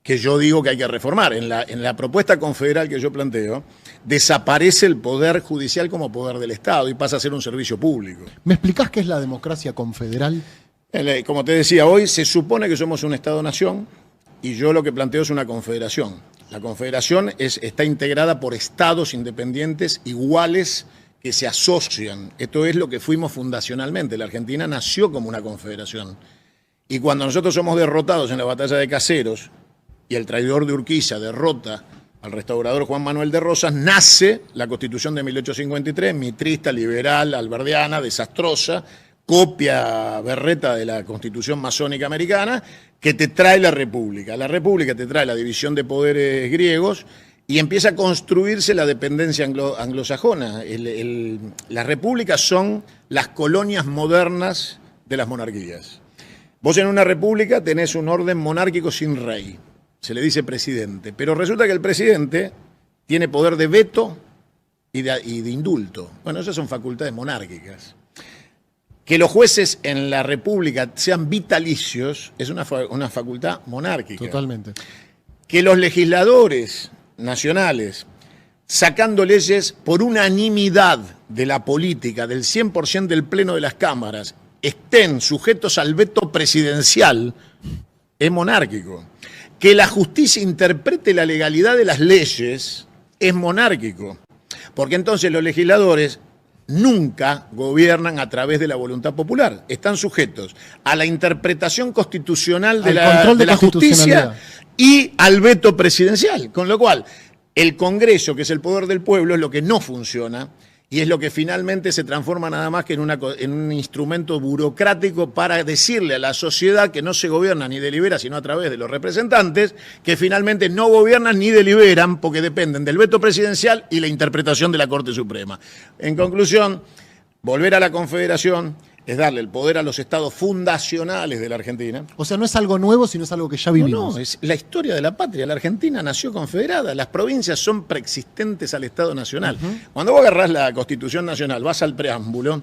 que yo digo que hay que reformar. En la propuesta confederal que yo planteo, desaparece el poder judicial como poder del Estado y pasa a ser un servicio público. ¿Me explicás qué es la democracia confederal? Como te decía, hoy se supone que somos un Estado-nación y yo lo que planteo es una confederación. La confederación está integrada por estados independientes iguales que se asocian. Esto es lo que fuimos fundacionalmente. La Argentina nació como una confederación. Y cuando nosotros somos derrotados en la batalla de Caseros y el traidor de Urquiza derrota al restaurador Juan Manuel de Rosas, nace la Constitución de 1853, mitrista, liberal, alberdiana, desastrosa, copia berreta de la Constitución masónica americana, que te trae la República. La República te trae la división de poderes griegos y empieza a construirse la dependencia anglosajona. Las repúblicas son las colonias modernas de las monarquías. Vos en una república tenés un orden monárquico sin rey, se le dice presidente, pero resulta que el presidente tiene poder de veto y de indulto. Bueno, esas son facultades monárquicas. Que los jueces en la república sean vitalicios es una facultad monárquica. Totalmente. Que los legisladores nacionales, sacando leyes por unanimidad de la política, del 100% del pleno de las cámaras, estén sujetos al veto presidencial, es monárquico. Que la justicia interprete la legalidad de las leyes, es monárquico. Porque entonces los legisladores nunca gobiernan a través de la voluntad popular. Están sujetos a la interpretación constitucional de la justicia y al veto presidencial. Con lo cual, el Congreso, que es el poder del pueblo, es lo que no funciona y es lo que finalmente se transforma nada más que en un instrumento burocrático para decirle a la sociedad que no se gobierna ni delibera, sino a través de los representantes, que finalmente no gobiernan ni deliberan porque dependen del veto presidencial y la interpretación de la Corte Suprema. En conclusión, volver a la Confederación es darle el poder a los estados fundacionales de la Argentina. O sea, no es algo nuevo, sino es algo que ya vivimos. No, es la historia de la patria. La Argentina nació confederada. Las provincias son preexistentes al Estado Nacional. Cuando vos agarrás la Constitución Nacional, vas al preámbulo.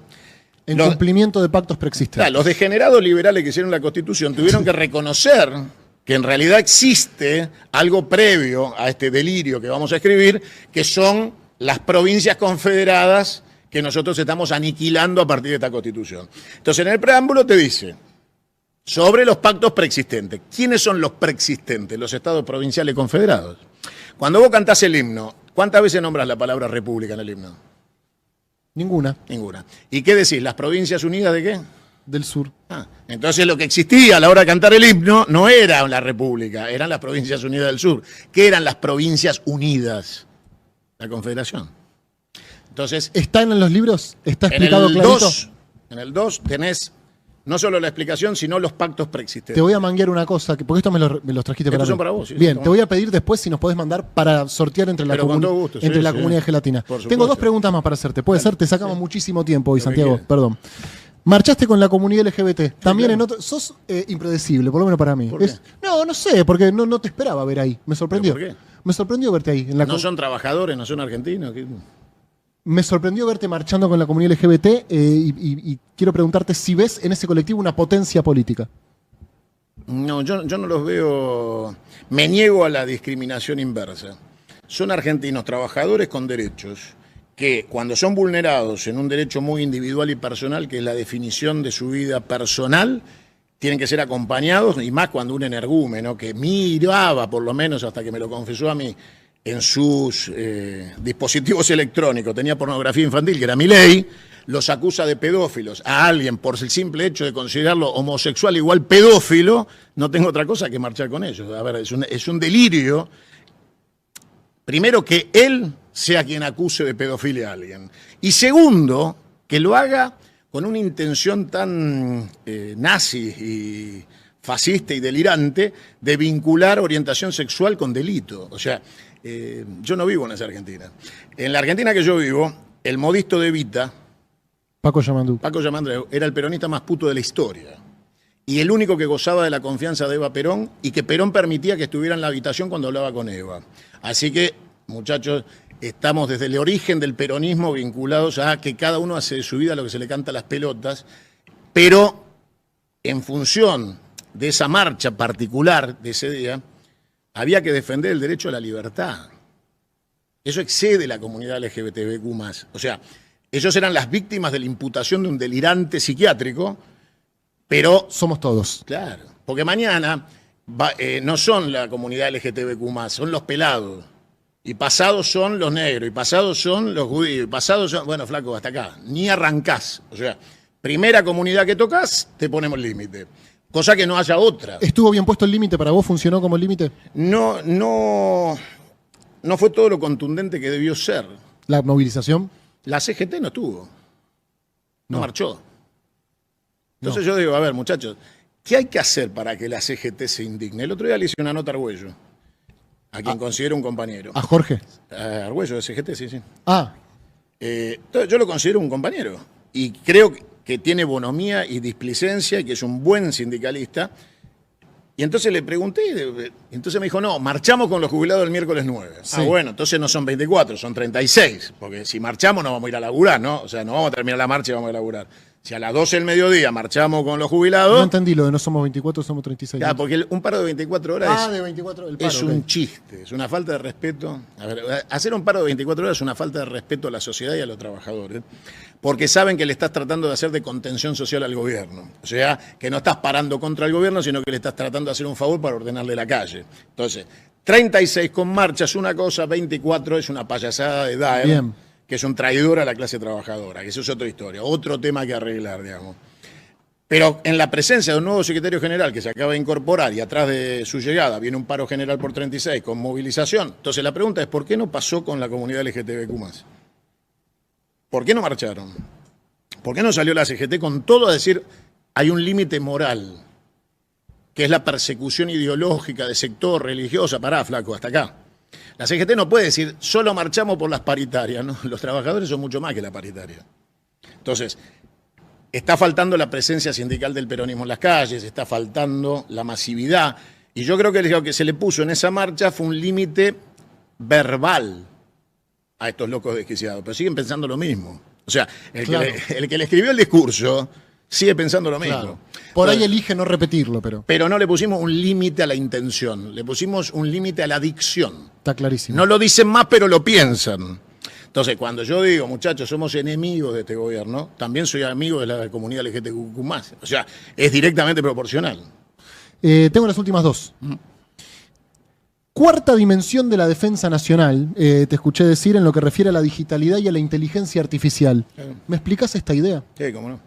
En cumplimiento de pactos preexistentes. Claro, los degenerados liberales que hicieron la Constitución tuvieron que reconocer que en realidad existe algo previo a este delirio que vamos a escribir, que son las provincias confederadas que nosotros estamos aniquilando a partir de esta Constitución. Entonces, en el preámbulo te dice, sobre los pactos preexistentes. ¿Quiénes son los preexistentes? Los estados provinciales confederados. Cuando vos cantás el himno, ¿cuántas veces nombras la palabra república en el himno? Ninguna. Ninguna. ¿Y qué decís? ¿Las provincias unidas de qué? Del sur. Entonces lo que existía a la hora de cantar el himno no era la república, eran las provincias unidas del sur. ¿Qué eran las provincias unidas? La confederación. Entonces, ¿están en los libros? ¿Está explicado clarito? En el 2 tenés no solo la explicación, sino los pactos preexistentes. Te voy a manguear una cosa, porque esto me los trajiste para mí. Son para vos. Sí, bien, te voy a pedir después si nos podés mandar para sortear entre la comunidad de gelatina. Tengo 2 preguntas más para hacerte. ¿Puede ser? Te sacamos muchísimo tiempo hoy, Santiago. Perdón. Marchaste con la comunidad LGBT. También en otro. Sos impredecible, por lo menos para mí. ¿Por qué? No sé, porque no te esperaba ver ahí. Me sorprendió. ¿Por qué? Me sorprendió verte ahí. ¿No son trabajadores, no son argentinos? ¿Qué? Me sorprendió verte marchando con la comunidad LGBT y quiero preguntarte si ves en ese colectivo una potencia política. No, yo no los veo. Me niego a la discriminación inversa. Son argentinos trabajadores con derechos que cuando son vulnerados en un derecho muy individual y personal, que es la definición de su vida personal, tienen que ser acompañados, y más cuando un energúmeno que miraba, por lo menos hasta que me lo confesó a mí, en sus dispositivos electrónicos tenía pornografía infantil, que era Milei, los acusa de pedófilos a alguien por el simple hecho de considerarlo homosexual igual pedófilo, no tengo otra cosa que marchar con ellos. A ver, es un delirio. Primero, que él sea quien acuse de pedofilia a alguien. Y segundo, que lo haga con una intención tan nazi y fascista y delirante de vincular orientación sexual con delito. O sea, yo no vivo en esa Argentina. En la Argentina que yo vivo, el modisto de Evita, Paco Yamandú, era el peronista más puto de la historia. Y el único que gozaba de la confianza de Eva Perón y que Perón permitía que estuviera en la habitación cuando hablaba con Eva. Así que, muchachos, estamos desde el origen del peronismo vinculados a que cada uno hace de su vida lo que se le canta a las pelotas, pero en función de esa marcha particular de ese día, había que defender el derecho a la libertad. Eso excede la comunidad LGBTQ+. O sea, ellos eran las víctimas de la imputación de un delirante psiquiátrico, pero... somos todos. Claro, porque mañana no son la comunidad LGBTQ+, son los pelados. Y pasados son los negros, y pasados son los judíos, y pasados son... Bueno, flaco, hasta acá. Ni arrancás. O sea, primera comunidad que tocas, te ponemos límite. Cosa que no haya otra. ¿Estuvo bien puesto el límite para vos? ¿Funcionó como límite? No fue todo lo contundente que debió ser. ¿La movilización? La CGT no estuvo. No marchó. Entonces yo digo, a ver, muchachos, ¿qué hay que hacer para que la CGT se indigne? El otro día le hice una nota a Argüello, a quien considero un compañero. ¿A Jorge? Argüello de CGT, sí, sí. Ah, Entonces yo lo considero un compañero y creo que tiene bonomía y displicencia y que es un buen sindicalista. Y entonces le pregunté, entonces me dijo, no, marchamos con los jubilados el miércoles 9. Sí. Ah, bueno, entonces no son 24, son 36, porque si marchamos no vamos a ir a laburar, ¿no? O sea, no vamos a terminar la marcha y vamos a laburar. Si a las 12 del mediodía marchamos con los jubilados... no entendí lo de no somos 24, somos 36. Claro, porque un paro de 24 horas de 24, el paro, es un ok. chiste, es una falta de respeto. A ver, hacer un paro de 24 horas es una falta de respeto a la sociedad y a los trabajadores, porque saben que le estás tratando de hacer de contención social al gobierno. O sea, que no estás parando contra el gobierno, sino que le estás tratando de hacer un favor para ordenarle la calle. Entonces, 36 con marcha es una cosa, 24 es una payasada de Daer, Bien. que es un traidor a la clase trabajadora, que eso es otra historia, otro tema que arreglar, digamos. Pero en la presencia de un nuevo secretario general que se acaba de incorporar y atrás de su llegada viene un paro general por 36 con movilización, entonces la pregunta es, ¿por qué no pasó con la comunidad LGTBQ+? ¿Por qué no marcharon? ¿Por qué no salió la CGT con todo a decir, hay un límite moral, que es la persecución ideológica de sector religiosa? Pará, flaco, hasta acá. La CGT no puede decir, solo marchamos por las paritarias, ¿no? Los trabajadores son mucho más que la paritaria. Entonces, está faltando la presencia sindical del peronismo en las calles, está faltando la masividad, y yo creo que lo que se le puso en esa marcha fue un límite verbal a estos locos desquiciados, pero siguen pensando lo mismo. O sea, Claro. el que le escribió el discurso sigue pensando lo mismo. Claro. Por ahí elige no repetirlo, pero Pero no le pusimos un límite a la intención, le pusimos un límite a la dicción. está clarísimo. No lo dicen más, pero lo piensan. Entonces, cuando yo digo, muchachos, somos enemigos de este gobierno, también soy amigo de la comunidad LGTBQ+. O sea, es directamente proporcional. Tengo las últimas dos. Cuarta dimensión de la defensa nacional, te escuché decir en lo que refiere a la digitalidad y a la inteligencia artificial. ¿Me explicás esta idea? Sí, cómo no.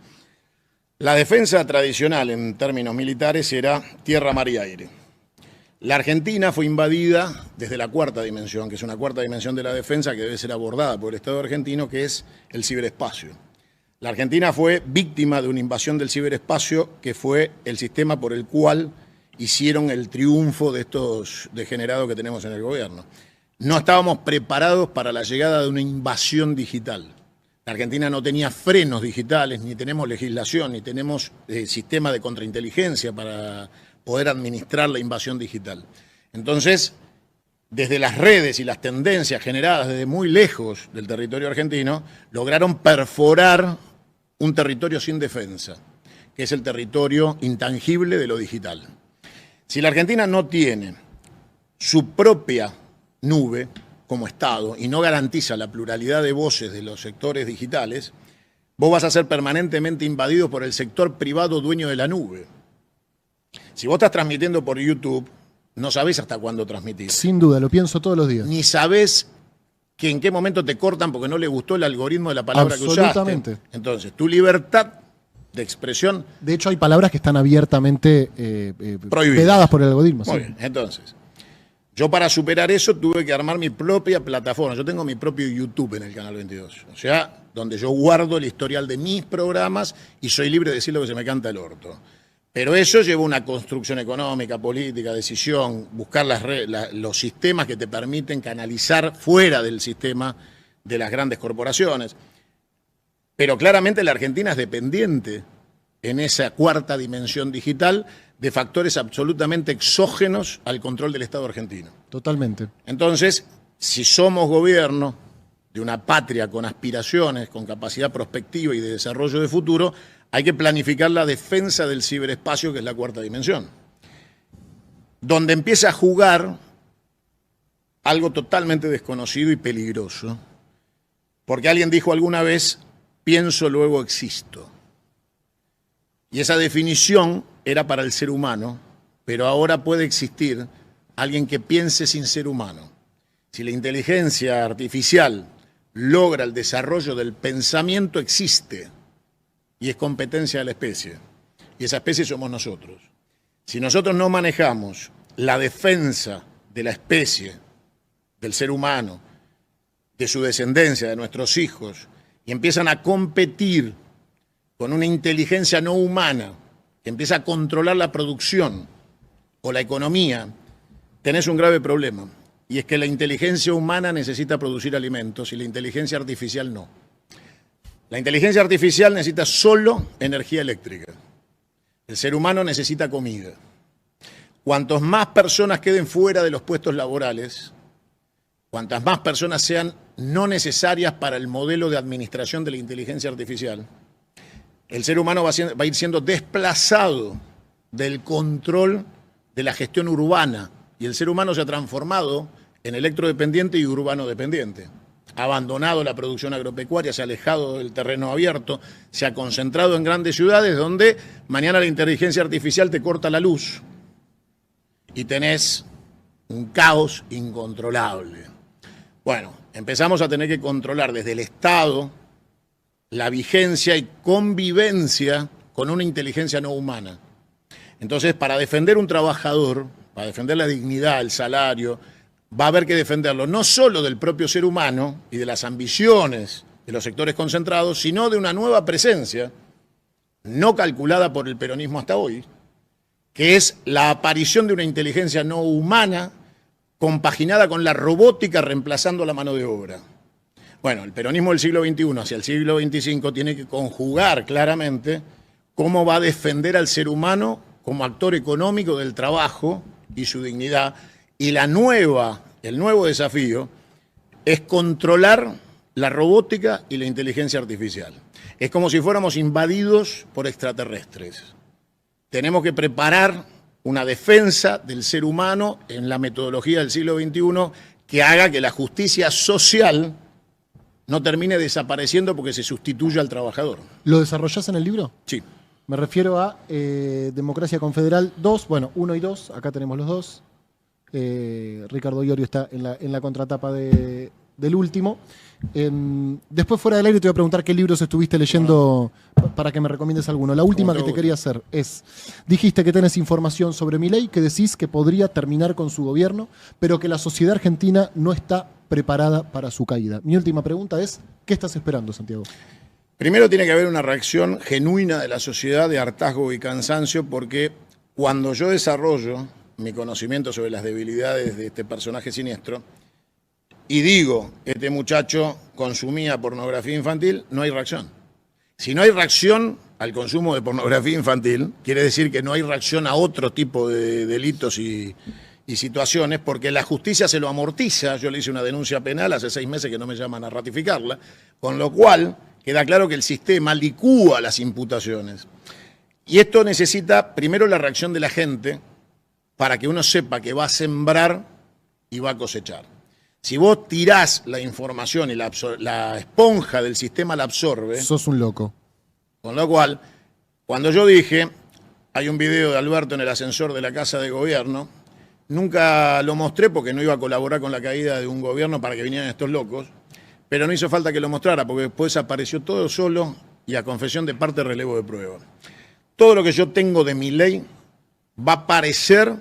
La defensa tradicional en términos militares era tierra, mar y aire. La Argentina fue invadida desde la cuarta dimensión, que es una cuarta dimensión de la defensa que debe ser abordada por el Estado argentino, que es el ciberespacio. La Argentina fue víctima de una invasión del ciberespacio, que fue el sistema por el cual hicieron el triunfo de estos degenerados que tenemos en el gobierno. No estábamos preparados para la llegada de una invasión digital. La Argentina no tenía frenos digitales, ni tenemos legislación, ni tenemos sistema de contrainteligencia para poder administrar la invasión digital. Entonces, desde las redes y las tendencias generadas desde muy lejos del territorio argentino, lograron perforar un territorio sin defensa, que es el territorio intangible de lo digital. Si la Argentina no tiene su propia nube como Estado y no garantiza la pluralidad de voces de los sectores digitales, vos vas a ser permanentemente invadido por el sector privado dueño de la nube. Si vos estás transmitiendo por YouTube, no sabés hasta cuándo transmitir. Sin duda, lo pienso todos los días. Ni sabés que en qué momento te cortan porque no le gustó el algoritmo de la palabra que usaste. Absolutamente. Entonces, tu libertad de expresión... De hecho, hay palabras que están abiertamente Prohibidas. vedadas por el algoritmo. Muy sí. bien, entonces, yo para superar eso tuve que armar mi propia plataforma. Yo tengo mi propio YouTube en el Canal 22. O sea, donde yo guardo el historial de mis programas y soy libre de decir lo que se me canta el orto. Pero eso lleva una construcción económica, política, decisión, buscar los sistemas que te permiten canalizar fuera del sistema de las grandes corporaciones. Pero claramente la Argentina es dependiente en esa cuarta dimensión digital de factores absolutamente exógenos al control del Estado argentino. Totalmente. Entonces, si somos gobierno de una patria con aspiraciones, con capacidad prospectiva y de desarrollo de futuro, hay que planificar la defensa del ciberespacio, que es la cuarta dimensión. Donde empieza a jugar algo totalmente desconocido y peligroso. Porque alguien dijo alguna vez, pienso, luego existo. Y esa definición era para el ser humano, pero ahora puede existir alguien que piense sin ser humano. Si la inteligencia artificial logra el desarrollo del pensamiento, existe. Y es competencia de la especie. Y esa especie somos nosotros. Si nosotros no manejamos la defensa de la especie, del ser humano, de su descendencia, de nuestros hijos, y empiezan a competir con una inteligencia no humana que empieza a controlar la producción o la economía, tenés un grave problema. Y es que la inteligencia humana necesita producir alimentos y la inteligencia artificial no. La inteligencia artificial necesita solo energía eléctrica. El ser humano necesita comida. Cuantos más personas queden fuera de los puestos laborales, cuantas más personas sean no necesarias para el modelo de administración de la inteligencia artificial, el ser humano va a ir siendo desplazado del control de la gestión urbana y el ser humano se ha transformado en electrodependiente y urbano dependiente. Ha abandonado la producción agropecuaria, se ha alejado del terreno abierto, se ha concentrado en grandes ciudades donde mañana la inteligencia artificial te corta la luz y tenés un caos incontrolable. Bueno, empezamos a tener que controlar desde el Estado la vigencia y convivencia con una inteligencia no humana. Entonces, para defender un trabajador, para defender la dignidad, el salario, va a haber que defenderlo no solo del propio ser humano y de las ambiciones de los sectores concentrados, sino de una nueva presencia, no calculada por el peronismo hasta hoy, que es la aparición de una inteligencia no humana compaginada con la robótica reemplazando la mano de obra. Bueno, el peronismo del siglo XXI hacia el siglo XXV tiene que conjugar claramente cómo va a defender al ser humano como actor económico del trabajo y su dignidad. Y el nuevo desafío es controlar la robótica y la inteligencia artificial. Es como si fuéramos invadidos por extraterrestres. Tenemos que preparar una defensa del ser humano en la metodología del siglo XXI que haga que la justicia social no termine desapareciendo porque se sustituya al trabajador. ¿Lo desarrollás en el libro? Sí. Me refiero a Democracia Confederal 2, bueno, 1 y 2, acá tenemos los dos. Ricardo Iorio está en la contratapa del último. Después, fuera del aire, te voy a preguntar qué libros estuviste leyendo para que me recomiendes alguno. La última que te quería hacer es, dijiste que tenés información sobre Milei, que decís que podría terminar con su gobierno, pero que la sociedad argentina no está preparada para su caída. Mi última pregunta es, ¿qué estás esperando, Santiago? Primero tiene que haber una reacción genuina de la sociedad de hartazgo y cansancio, porque cuando yo desarrollo mi conocimiento sobre las debilidades de este personaje siniestro y digo, este muchacho consumía pornografía infantil, no hay reacción. Si no hay reacción al consumo de pornografía infantil, quiere decir que no hay reacción a otro tipo de delitos y situaciones, porque la justicia se lo amortiza. Yo le hice una denuncia penal hace 6 meses que no me llaman a ratificarla, con lo cual queda claro que el sistema licúa las imputaciones. Y esto necesita primero la reacción de la gente para que uno sepa que va a sembrar y va a cosechar. Si vos tirás la información y la esponja del sistema la absorbe... Sos un loco. Con lo cual, cuando yo dije, hay un video de Alberto en el ascensor de la Casa de Gobierno, nunca lo mostré porque no iba a colaborar con la caída de un gobierno para que vinieran estos locos, pero no hizo falta que lo mostrara porque después apareció todo solo y a confesión de parte relevo de prueba. Todo lo que yo tengo de Milei va a aparecer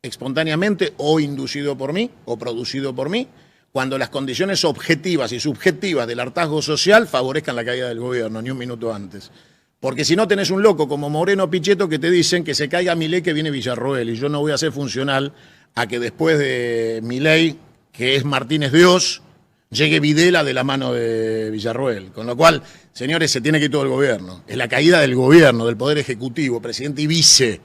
espontáneamente o inducido por mí o producido por mí cuando las condiciones objetivas y subjetivas del hartazgo social favorezcan la caída del gobierno, ni un minuto antes. Porque si no tenés un loco como Moreno Pichetto que te dicen que se caiga Milei que viene Villarroel, y yo no voy a ser funcional a que después de Milei, que es Martínez Dios, llegue Videla de la mano de Villarroel. Con lo cual, señores, se tiene que ir todo el gobierno. Es la caída del gobierno, del poder ejecutivo, presidente y vice.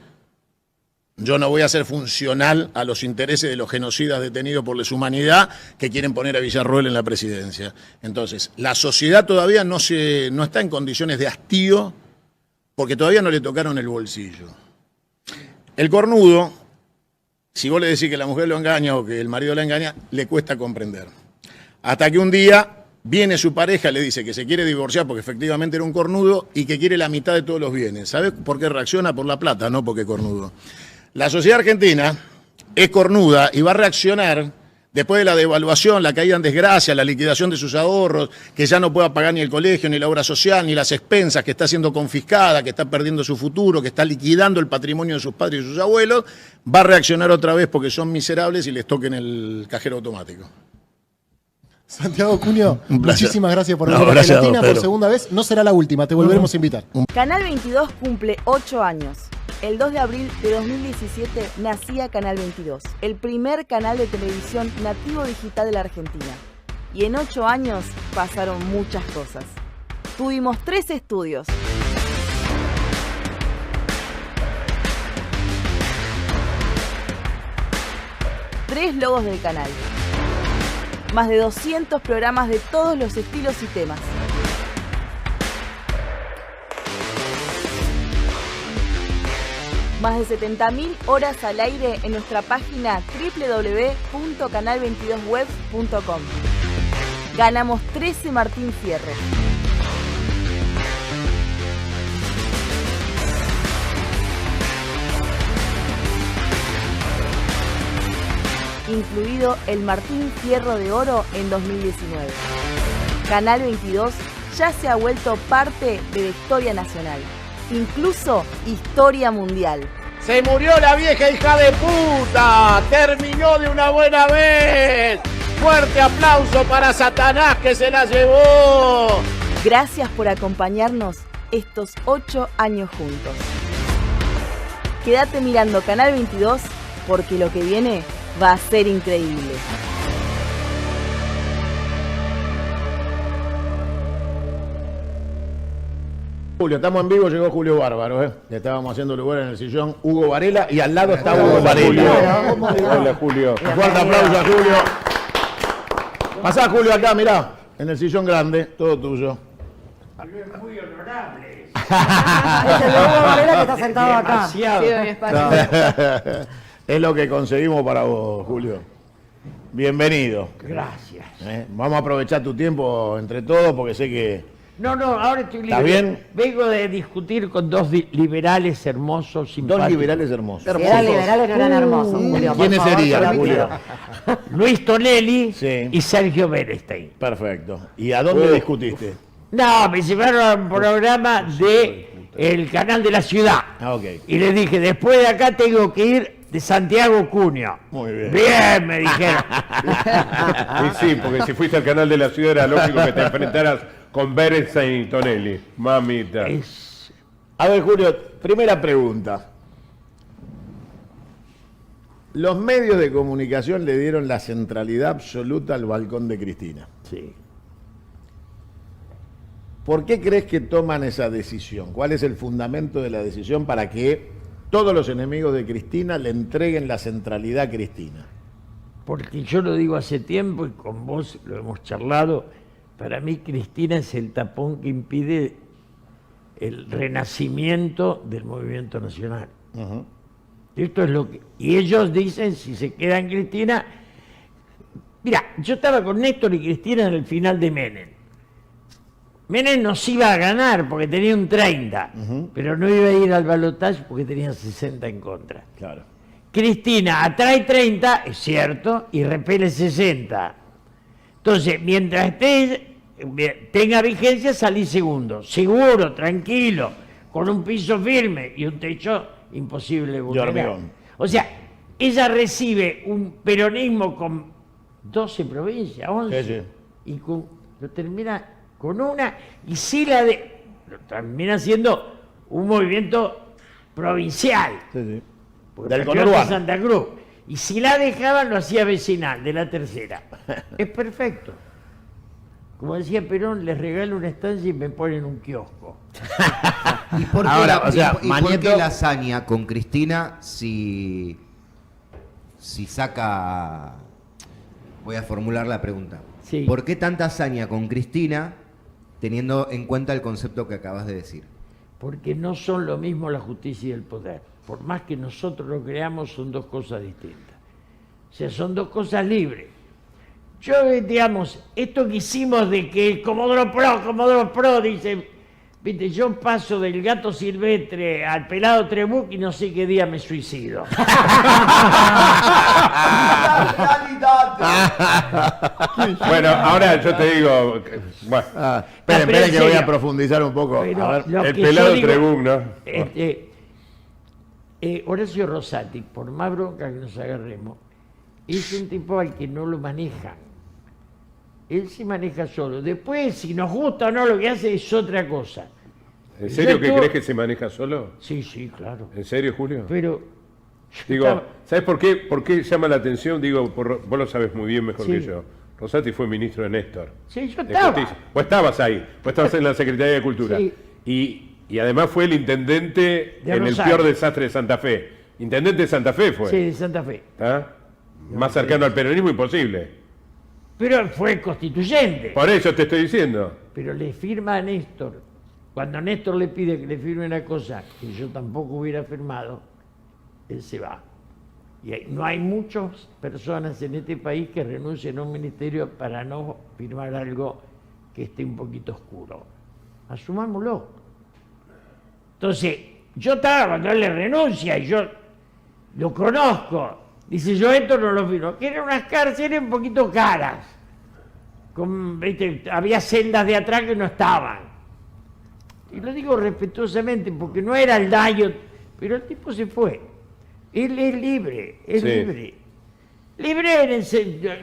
Yo no voy a ser funcional a los intereses de los genocidas detenidos por lesa humanidad que quieren poner a Villarroel en la presidencia. Entonces, la sociedad todavía no está en condiciones de hastío porque todavía no le tocaron el bolsillo. El cornudo, si vos le decís que la mujer lo engaña o que el marido la engaña, le cuesta comprender. Hasta que un día viene su pareja, le dice que se quiere divorciar porque efectivamente era un cornudo y que quiere la mitad de todos los bienes. ¿Sabés por qué reacciona? Por la plata, no porque es cornudo. La sociedad argentina es cornuda y va a reaccionar después de la devaluación, la caída en desgracia, la liquidación de sus ahorros, que ya no pueda pagar ni el colegio, ni la obra social, ni las expensas, que está siendo confiscada, que está perdiendo su futuro, que está liquidando el patrimonio de sus padres y sus abuelos, va a reaccionar otra vez porque son miserables y les toquen el cajero automático. Santiago Cunio, Un placer. muchísimas gracias por No, venir a gracias a vos, Gelatina por Pedro. segunda vez. No será la última, te volveremos a invitar. Canal 22 cumple 8 años. El 2 de abril de 2017 nacía Canal 22, el primer canal de televisión nativo digital de la Argentina. Y en 8 años pasaron muchas cosas. Tuvimos 3 estudios. Tres logos del canal. Más de 200 programas de todos los estilos y temas. Más de 70.000 horas al aire en nuestra página www.canal22web.com. Ganamos 13 Martín Fierro. Incluido el Martín Fierro de Oro en 2019. Canal 22 ya se ha vuelto parte de la historia nacional, incluso historia mundial. ¡Se murió la vieja hija de puta! ¡Terminó de una buena vez! ¡Fuerte aplauso para Satanás que se la llevó! Gracias por acompañarnos estos 8 años juntos. Quédate mirando Canal 22 porque lo que viene va a ser increíble. Julio, estamos en vivo, llegó Julio Bárbaro, ¿eh? Le estábamos haciendo lugar en el sillón Hugo Varela y al lado está Hugo Varela. Hola, Julio. Un fuerte aplauso a Julio. Pasá, Julio, acá, mirá, en el sillón grande, todo tuyo. Muy honorable. Es el Hugo Varela que está sentado acá. Demasiado. Sí, mi espacio. Es lo que conseguimos para vos, Julio. Bienvenido. Gracias. Vamos a aprovechar tu tiempo entre todos porque sé que... No, ahora estoy libre. ¿Está bien? Vengo de discutir con dos liberales hermosos, simpáticos. Dos liberales hermosos. Si eran liberales, no eran hermosos, Julio. por ¿Quiénes favor, serían, te lo Julio? pido. Luis Tonelli Sí. y Sergio Berenstein. Perfecto. ¿Y a dónde discutiste? No, me llevaron a un programa de el canal de la ciudad. Ah, ok. Y les dije, después de acá tengo que ir de Santiago Cunio. Muy bien. Bien, me dijeron. Y sí, porque si fuiste al canal de la ciudad era lógico que te enfrentaras con Berenstein y Tonelli. Mamita. Es- A ver, Julio, primera pregunta. Los medios de comunicación le dieron la centralidad absoluta al balcón de Cristina. sí. ¿Por qué crees que toman esa decisión? ¿Cuál es el fundamento de la decisión para que todos los enemigos de Cristina le entreguen la centralidad a Cristina? Porque yo lo digo hace tiempo y con vos lo hemos charlado, para mí Cristina es el tapón que impide el renacimiento del movimiento nacional. Esto es lo que... Y ellos dicen, si se queda en Cristina... Mira, yo estaba con Néstor y Cristina en el final de Menem. Menem nos iba a ganar porque tenía un 30, pero no iba a ir al balotaje porque tenía 60 en contra. Claro. Cristina atrae 30, es cierto, y repele 60. Entonces, mientras tenga vigencia, salí segundo. Seguro, tranquilo, con un piso firme y un techo imposible de vulnerar. hormigón. O sea, ella recibe un peronismo con 12 provincias, 11, Sí, sí. y lo termina con una, y sí lo termina siendo un movimiento provincial. Sí, sí. Porque Del partió de conurbano. Santa Cruz. Y si la dejaban, lo hacía vecinal, de la tercera. Es perfecto. Como decía Perón, les regalo una estancia y me ponen un kiosco. ¿Y por qué, Ahora, o sea, y por qué Manieto- la hazaña con Cristina si saca... Voy a formular la pregunta. Sí. ¿Por qué tanta hazaña con Cristina teniendo en cuenta el concepto que acabas de decir? Porque no son lo mismo la justicia y el poder. Por más que nosotros lo creamos, son dos cosas distintas. O sea, son dos cosas libres. Yo, digamos, esto que hicimos de que el Comodoro Pro, dice, viste, yo paso del gato silvestre al pelado Trebuch y no sé qué día me suicido. Bueno, ahora yo te digo. Bueno, Esperen, pero en que voy a serio. profundizar un poco. Pero A ver. lo el que yo pelado digo, Trebuch, ¿no? Horacio Rosati, por más bronca que nos agarremos, es un tipo al que no lo manejan. Él se maneja solo. Después, si nos gusta o no, lo que hace es otra cosa. ¿En serio Yo que estuve- crees que se maneja solo? Sí, sí, claro. ¿En serio, Julio? Pero yo Digo, estaba- ¿sabes por qué llama la atención? Digo, vos lo sabes muy bien mejor Sí. que yo. Rosati fue ministro de Néstor. Sí, yo de estaba. Justicia. Vos estabas ahí, vos estabas en la Secretaría de Cultura. Sí. Y además fue el intendente De en el Rosario. peor desastre de Santa Fe. Intendente de Santa Fe fue. Sí, de Santa Fe. ¿Está? Más cercano al peronismo imposible. Pero fue constituyente. Por eso te estoy diciendo. Pero le firma a Néstor. Cuando Néstor le pide que le firme una cosa que yo tampoco hubiera firmado, él se va. Y no hay muchas personas en este país que renuncien a un ministerio para no firmar algo que esté un poquito oscuro. Asumámoslo. Entonces, yo estaba cuando él le renuncia y yo lo conozco. Dice, yo esto no lo firmo. Que eran unas cárceles un poquito caras. ¿Viste? Había celdas de atrás que no estaban. Y lo digo respetuosamente porque no era el daño, pero el tipo se fue. Él es libre, es Sí. libre. Libre,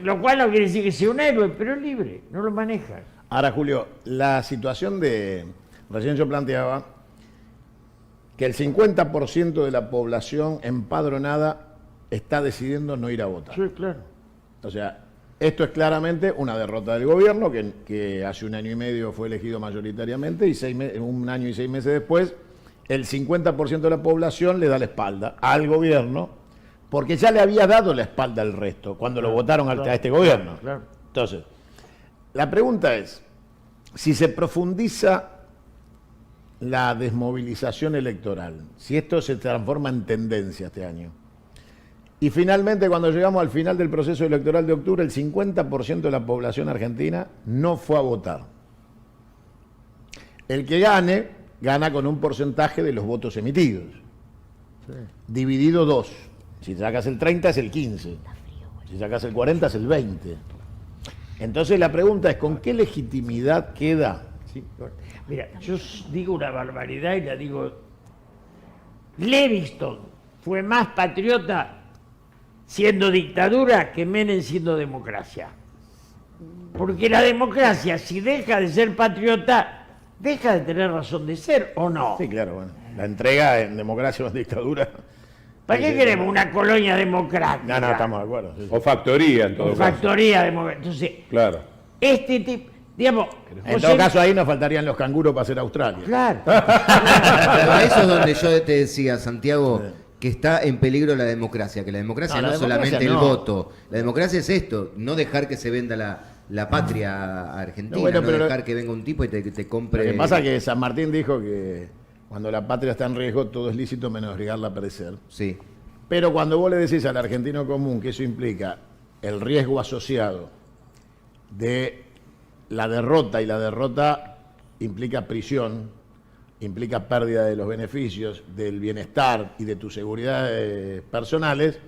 lo cual no quiere decir que sea un héroe, pero es libre, no lo maneja. Ahora, Julio, la situación de... Recién yo planteaba que el 50% de la población empadronada está decidiendo no ir a votar. Sí, claro. O sea, esto es claramente una derrota del gobierno, que hace 1 año y medio fue elegido mayoritariamente, y 1 año y 6 meses después, el 50% de la población le da la espalda al gobierno, porque ya le había dado la espalda al resto cuando lo votaron a este gobierno. Claro. Entonces, la pregunta es, si se profundiza la desmovilización electoral, si esto se transforma en tendencia este año, y finalmente cuando llegamos al final del proceso electoral de octubre, el 50% de la población argentina no fue a votar. El que gane, gana con un porcentaje de los votos emitidos, dividido 2. Si sacas el 30 es el 15, si sacas el 40 es el 20. Entonces la pregunta es, ¿con qué legitimidad queda? Sí, mira, yo digo una barbaridad y la digo. Levingston fue más patriota siendo dictadura que Menem siendo democracia. Porque la democracia, si deja de ser patriota, deja de tener razón de ser, ¿o no? Sí, claro, bueno. La entrega en democracia o en dictadura. ¿Para qué queremos una colonia democrática? No, estamos de acuerdo. Sí, sí. O factoría, en todo caso. Factoría democrática. Entonces, Claro. este tipo, digamos... En todo caso, ahí nos faltarían los canguros para hacer Australia. Claro. Pero a eso es donde yo te decía, Santiago, que está en peligro la democracia, que la democracia No, no, la es solamente democracia el no. voto, la democracia es esto, no dejar que se venda la patria argentina, No, bueno, no pero dejar que venga un tipo y te compre... Lo que pasa es que San Martín dijo que cuando la patria está en riesgo, todo es lícito menos arriesgarla a perecer. Sí, Pero cuando vos le decís al argentino común que eso implica el riesgo asociado de la derrota, y la derrota implica prisión, implica pérdida de los beneficios, del bienestar y de tus seguridades personales,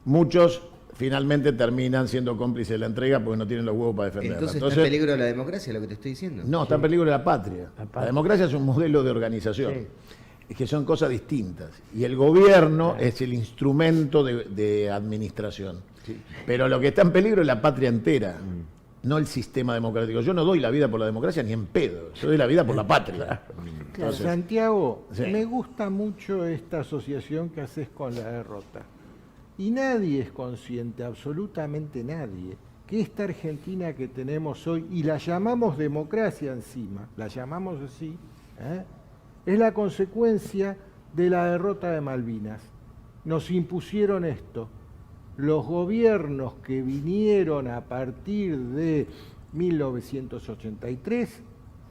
muchos finalmente terminan siendo cómplices de la entrega porque no tienen los huevos para defenderla. entonces está en peligro la democracia, lo que te estoy diciendo. No, está en peligro la patria. La patria. La democracia es un modelo de organización. Sí. Es que son cosas distintas. Y el gobierno es el instrumento de administración. Pero lo que está en peligro es la patria entera, no el sistema democrático. Yo no doy la vida por la democracia ni en pedo. Yo doy la vida por la patria. Entonces, Santiago, sí. me gusta mucho esta asociación que haces con la derrota. Y nadie es consciente, absolutamente nadie, que esta Argentina que tenemos hoy, y la llamamos democracia encima, la llamamos así, es la consecuencia de la derrota de Malvinas. Nos impusieron esto. Los gobiernos que vinieron a partir de 1983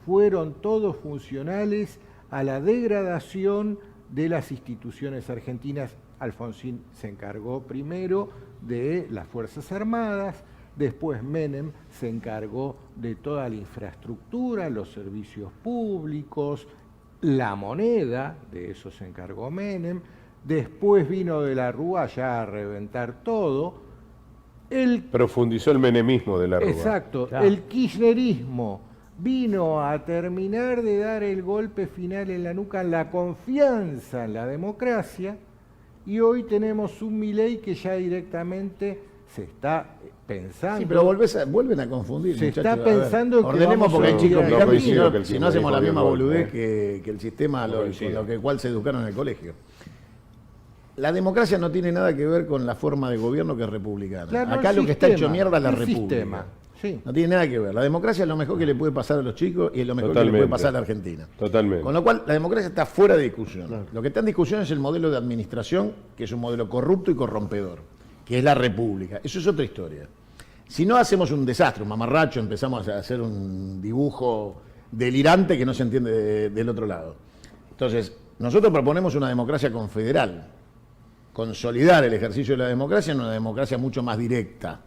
fueron todos funcionales a la degradación de las instituciones argentinas. Alfonsín se encargó primero de las Fuerzas Armadas, después Menem se encargó de toda la infraestructura, los servicios públicos, la moneda, de eso se encargó Menem, después vino de la Rúa ya a reventar todo. Profundizó el menemismo de la Rúa. Exacto, Claro. el kirchnerismo vino a terminar de dar el golpe final en la nuca, la confianza en la democracia, y hoy tenemos un Milei que ya directamente se está pensando. Sí, pero vuelven a confundir. Se muchachos. está A ver, pensando que ordenemos vamos porque hay a chicos ir que al cambian, camino. si no hacemos la dijo misma Diego boludez Golpe. que el sistema con coincido. lo que cual se educaron en el colegio. La democracia no tiene nada que ver con la forma de gobierno que es republicana. Claro, Acá el lo que está hecho sistema, mierda es la el república. sistema, sí. No tiene nada que ver. La democracia es lo mejor que le puede pasar a los chicos y es lo mejor que le Totalmente. puede pasar a la Argentina. Totalmente. Con lo cual, la democracia está fuera de discusión. Lo que está en discusión es el modelo de administración, que es un modelo corrupto y corrompedor, que es la república. Eso es otra historia. Si no hacemos un desastre, un mamarracho, empezamos a hacer un dibujo delirante que no se entiende del otro lado. Entonces, nosotros proponemos una democracia confederal, consolidar el ejercicio de la democracia en una democracia mucho más directa,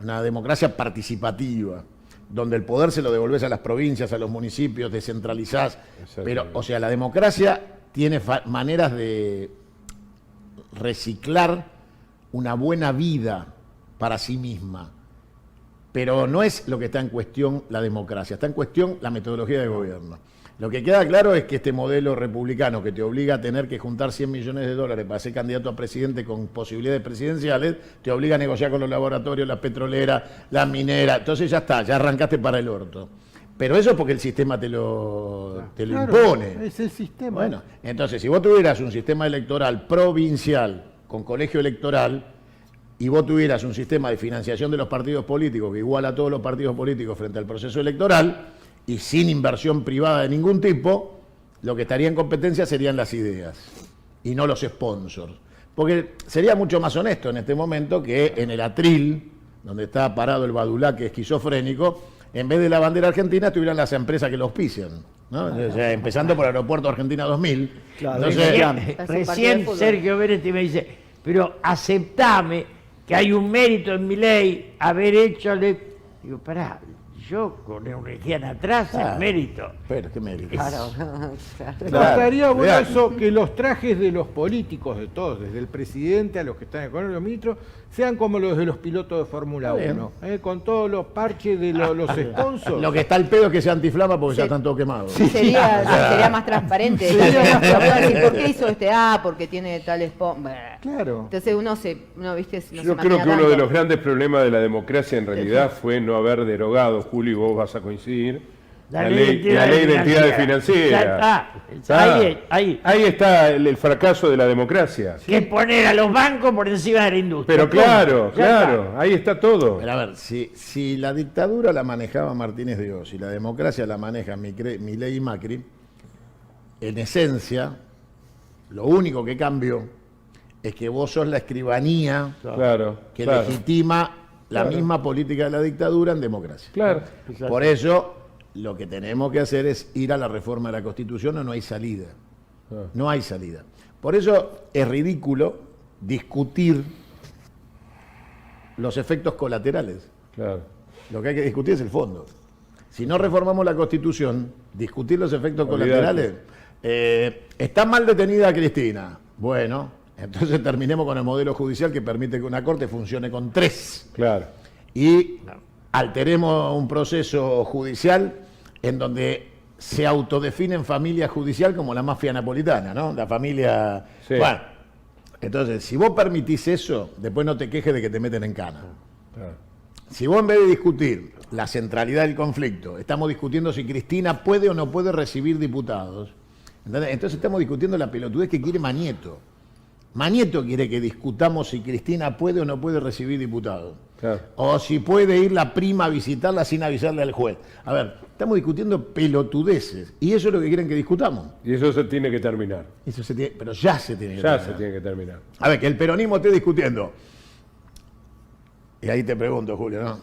una democracia participativa, donde el poder se lo devolvés a las provincias, a los municipios, descentralizás. Pero, o sea, la democracia tiene maneras de reciclar una buena vida para sí misma. Pero no es lo que está en cuestión la democracia, está en cuestión la metodología de gobierno. Lo que queda claro es que este modelo republicano que te obliga a tener que juntar 100 millones de dólares para ser candidato a presidente con posibilidades presidenciales, te obliga a negociar con los laboratorios, las petroleras, las mineras. Entonces ya está, ya arrancaste para el orto. Pero eso es porque el sistema te lo Claro, impone. es el sistema. Bueno, entonces si vos tuvieras un sistema electoral provincial con colegio electoral y vos tuvieras un sistema de financiación de los partidos políticos que iguala a todos los partidos políticos frente al proceso electoral y sin inversión privada de ningún tipo, lo que estaría en competencia serían las ideas y no los sponsors. Porque sería mucho más honesto en este momento que en el atril, donde está parado el badulaque esquizofrénico, en vez de la bandera argentina estuvieran las empresas que lo auspician, ¿no? O sea, empezando por Aeropuerto Argentina 2000. Claro, Entonces, Recién Sergio Beretti me dice, pero aceptame que hay un mérito en mi ley haber hecho... Digo, pará, yo con Euregian atrás, el mérito. Pero, ¿qué mérito? Claro. Estaría bueno Real. eso, que los trajes de los políticos, de todos, desde el presidente a los que están en los ministros, sean como los de los pilotos de Fórmula Está 1, con todos los parches de los sponsors. Lo que está el pedo es que sea antiflama porque ya están todos quemados. Sería más transparente. Sería más transparente. ¿Por qué hizo este? Porque tiene tal sponsor. Claro. Entonces uno ¿viste? No Yo se creo imagina que uno tanto. de los grandes problemas de la democracia en realidad fue no haber derogado, Julio, y vos vas a coincidir, la ley de entidades financieras. Ya está. Ahí está el fracaso de la democracia. que poner a los bancos por encima de la industria. Pero claro, Ya claro, ahí está todo. Pero a ver, si la dictadura la manejaba Martínez de Oz y la democracia la maneja Milei y Macri, en esencia, lo único que cambió es que vos sos la escribanía Claro, que claro, legitima la Claro. misma política de la dictadura en democracia. claro. Por eso, lo que tenemos que hacer es ir a la reforma de la Constitución o no hay salida. No hay salida. Por eso es ridículo discutir los efectos colaterales. Claro. Lo que hay que discutir es el fondo. Si no reformamos la Constitución, discutir los efectos Olvídate. colaterales. Está mal detenida Cristina. Bueno, entonces terminemos con el modelo judicial que permite que una corte funcione con 3. Claro. Y alteremos un proceso judicial en donde se autodefinen familia judicial como la mafia napolitana, ¿no? La familia... Sí. Bueno, entonces, si vos permitís eso, después no te quejes de que te meten en cana. Claro. Si vos en vez de discutir la centralidad del conflicto, estamos discutiendo si Cristina puede o no puede recibir diputados, ¿entendés? Entonces estamos discutiendo la pelotudez que quiere Manieto. Manieto quiere que discutamos si Cristina puede o no puede recibir diputados. Claro. O si puede ir la prima a visitarla sin avisarle al juez. A ver, estamos discutiendo pelotudeces. Y eso es lo que quieren que discutamos. Y eso se tiene que terminar. Eso se tiene, pero ya se tiene que Ya terminar. se tiene que terminar. A ver, que el peronismo esté discutiendo. Y ahí te pregunto, Julio, ¿no?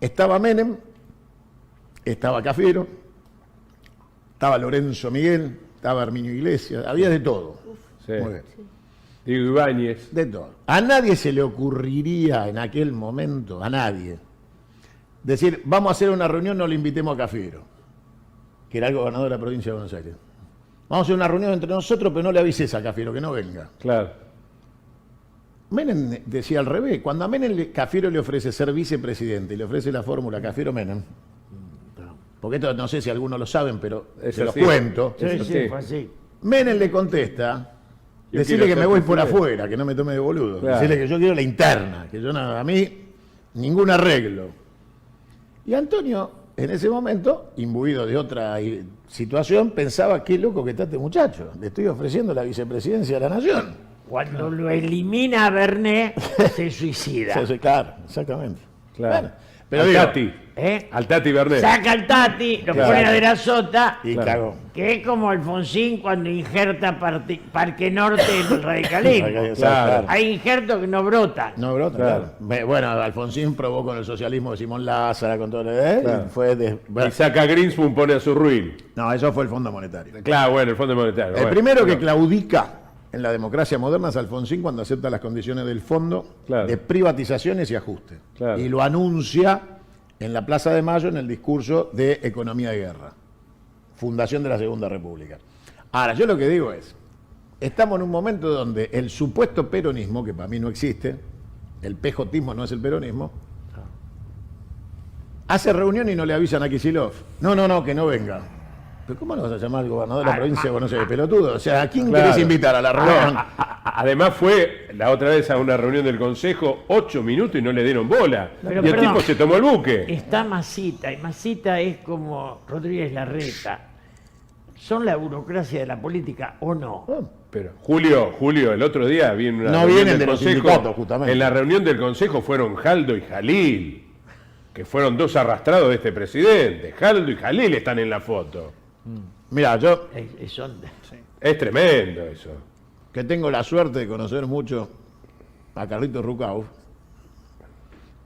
Estaba Menem, estaba Cafiero, estaba Lorenzo Miguel, estaba Herminio Iglesias, había de todo. Sí. Muy bien. Diego Ibáñez. De todo. A nadie se le ocurriría en aquel momento, a nadie, decir, vamos a hacer una reunión, no le invitemos a Cafiero, que era el gobernador de la provincia de Buenos Aires. Vamos a hacer una reunión entre nosotros, pero no le avises a Cafiero, que no venga. Claro. Menem decía al revés. Cuando a Menem Cafiero le ofrece ser vicepresidente y le ofrece la fórmula Cafiero-Menem, porque esto no sé si algunos lo saben, pero Es se los así. cuento. Sí, Eso sí, sí. fue así. Menem le contesta, Decirle que quiero me ser voy por presidente. afuera, que no me tome de boludo. Claro. Decirle que yo quiero la interna, que yo a mí ningún arreglo. Y Antonio, en ese momento, imbuido de otra situación, pensaba, qué loco que está este muchacho. Le estoy ofreciendo la vicepresidencia de la Nación. Cuando lo elimina a Bernet, se suicida. Claro, exactamente. Claro. Bueno, pero Al digo, Tati. ¿Eh? Al Tati Bernet. Saca al Tati, lo Claro. pone a de la sota, y Claro. cagó. que es como Alfonsín cuando injerta Parque Norte en el radicalismo. Claro. Hay injertos que no brotan. No, brota, Claro. claro. Bueno, Alfonsín probó con el socialismo de Simón Lázara, con todo lo de Claro. y fue Y saca a Greenspoon, pone a su ruin. No, eso fue el Fondo Monetario. Claro, bueno, el Fondo Monetario. El bueno. primero que Bueno. claudica en la democracia moderna es Alfonsín cuando acepta las condiciones del fondo Claro. de privatizaciones y ajustes. Claro. Y lo anuncia en la Plaza de Mayo en el discurso de Economía de Guerra, fundación de la Segunda República. Ahora, yo lo que digo es, estamos en un momento donde el supuesto peronismo, que para mí no existe, el pejotismo no es el peronismo, hace reunión y no le avisan a Kicillof. No, que no venga. ¿Pero cómo lo vas a llamar al gobernador de la provincia de Buenos Aires, pelotudo? O sea, ¿a quién Claro. querés invitar a la reunión? Además fue la otra vez a una reunión del Consejo, 8 minutos y no le dieron bola. Pero, y el perdón, tipo se tomó el buque. Está Masita, y Masita es como Rodríguez Larreta. ¿Son la burocracia de la política o no? Pero Julio, el otro día vi en una No reunión vienen del de los Consejo. sindicatos, justamente. En la reunión del Consejo fueron Jaldo y Jalil, que fueron dos arrastrados de este presidente. Jaldo y Jalil están en la foto. Mira, yo Es tremendo eso. que tengo la suerte de conocer mucho a Carlitos Rucauf,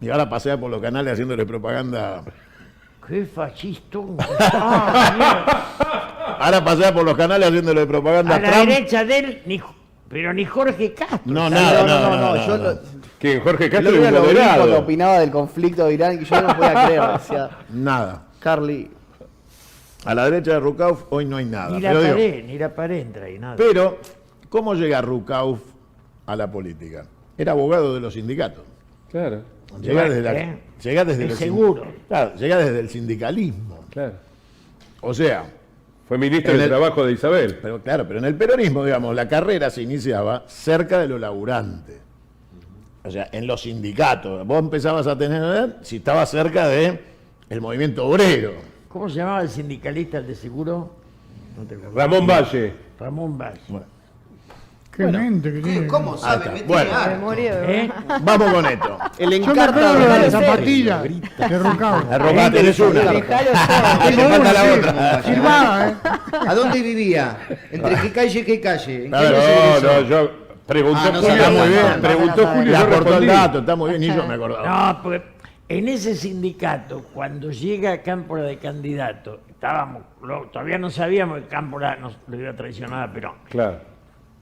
y ahora pasea por los canales haciéndole propaganda. ¡Qué fascistón! Ahora pasea por los canales haciéndole propaganda A a la Trump. derecha de él, pero ni Jorge Castro. No, nada, yo lo, ¿Quién? Jorge el Castro otro es día un lo vi cuando moderado. opinaba del conflicto de Irán, que yo no podía creer, decía, Nada. Carly, A la derecha de Rucauf hoy no hay nada. Ni la Pero digo, pared, ni la pared entra y nada. pero, ¿cómo llega Rucauf a la política? Era abogado de los sindicatos. Claro, Llega desde, llega desde El los seguro. Claro, llega desde el sindicalismo. claro. O sea, Fue ministro En de el- Trabajo de Isabel. pero claro, pero en el peronismo, digamos, la carrera se iniciaba cerca de lo laburante. O sea, en los sindicatos. Vos empezabas a tener, si estabas cerca de el movimiento obrero. ¿Cómo se llamaba el sindicalista, el de seguro? No te acuerdo. Ramón Valle. Ramón Valle. Qué mente que tiene. ¿Cómo sabe? está. Metí Bueno. harto. Memoria de ¿Eh? Vamos con esto. el Yo me acuerdo encarta de la de zapatilla de Rucao. La ropa tenés una. Dejalo Te todo. falta la Sí, otra. firmada, ¿A dónde vivía? ¿Entre qué calle y qué calle? ¿En qué A ver, año se No, egresó? no, yo preguntó Ah, no Julio. sabía, muy bien. Preguntó Julio y Le yo aportó el respondí. dato, está muy bien, ni yo me acordaba. No, porque en ese sindicato, cuando llega Cámpora de candidato, todavía no sabíamos que Cámpora nos lo iba a traicionar a Perón. Claro.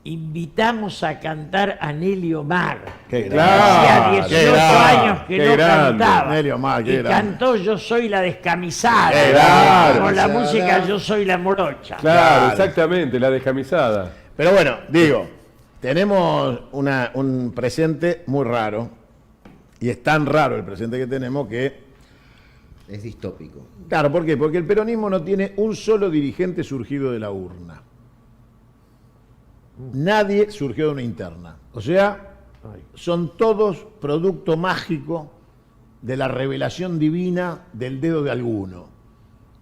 Invitamos a cantar a Nelly Omar. Qué que grande, hacía qué 18 grande, años que qué no grande. cantaba. Nelly Omar, qué y grande. cantó Yo soy la descamisada. Qué grande. Con la Descamisada. música Yo soy la morocha. Claro, Claro. exactamente, la descamisada. Pero bueno, digo, tenemos un presente muy raro, y es tan raro el presente que tenemos que... Es distópico. Claro, ¿por qué? Porque el peronismo no tiene un solo dirigente surgido de la urna. Nadie surgió de una interna. O sea, son todos producto mágico de la revelación divina del dedo de alguno.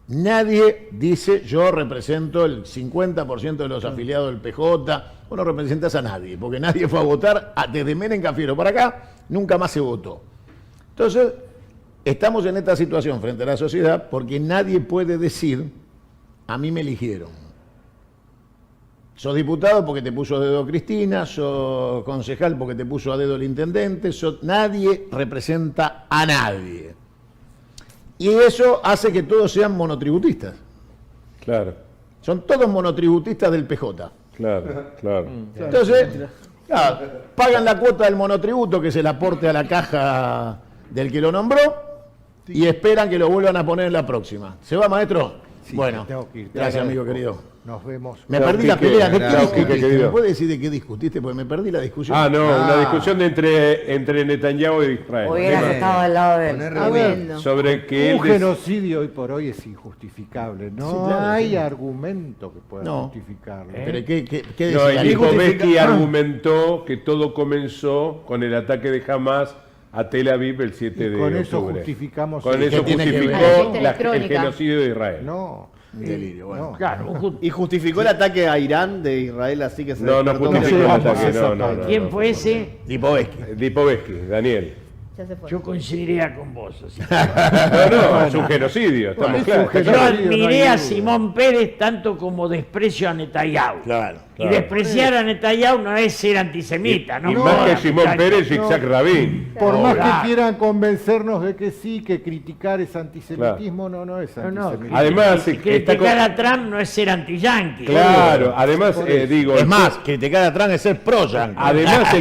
Nadie dice, yo represento el 50% de los afiliados del PJ. Vos no representas a nadie, porque nadie fue a votar desde Menem Cafiero para acá, nunca más se votó. Entonces, estamos en esta situación frente a la sociedad porque nadie puede decir, a mí me eligieron. Sos diputado porque te puso a dedo Cristina, sos concejal porque te puso a dedo el intendente, nadie representa a nadie. Y eso hace que todos sean monotributistas. Claro, Son todos monotributistas del PJ. claro, claro. Entonces, claro, pagan la cuota del monotributo que se le aporte a la caja del que lo nombró y esperan que lo vuelvan a poner en la próxima. ¿Se va, maestro? Sí, Bueno, tengo que ir. Te gracias, amigo agradezco. querido. Nos vemos. Me Chao, perdí la Quique. pelea. ¿De qué Chao, Quique, discutiste? querido. ¿Me puede decir de qué discutiste? Porque me perdí la discusión. Ah, no, una discusión entre Netanyahu y Israel. Hubieras estado al lado de él. Tremendo. Sobre que Un él genocidio hoy por hoy es injustificable. No Sí, claro, hay sí. argumento que pueda No. justificarlo. Pero ¿qué No, decía? y Lipovetsky justifica- argumentó que todo comenzó con el ataque de Hamas a Tel Aviv el 7 Y de con eso octubre. justificamos Con el- eso ¿Qué tiene que ver? justificó La gente el electrónica. genocidio de Israel. No. Un delirio, bueno. No. Claro, Y justificó el ataque a Irán de Israel, así que se No, no despertó justificó el llegamos a ataque, esa no. parte. ¿quién fue ese? Lipovetsky. Lipovetsky, Daniel. Ya se fue. Yo coincidiría con vos. Así. No, es un genocidio, estamos es un claros. genocidio. Yo no hay admiré a duda. Simón Pérez tanto como desprecio a Netanyahu. Claro. Y despreciar a Netanyahu no es ser antisemita, ¿no? Y más que Simón Muchacho. Pérez y Isaac Rabin. Por más Claro. que quieran convencernos de que sí, que criticar es antisemitismo, no es No, no, antisemitismo. Además, que está criticar a Trump no es ser anti-yanqui. Claro, además digo, Es más, criticar a Trump es ser pro-yankee. además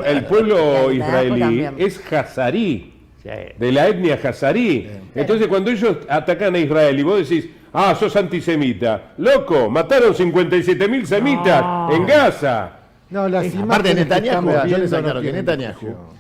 el pueblo israelí también. es hazarí, Sí. de la etnia hazarí. Entonces cuando ellos atacan a Israel y vos decís, ah, sos antisemita, loco, mataron 57.000 semitas No. en Gaza. No, las Aparte imágenes que Netanyahu, estamos yo les viendo no aclaro que tienen Netanyahu discusión.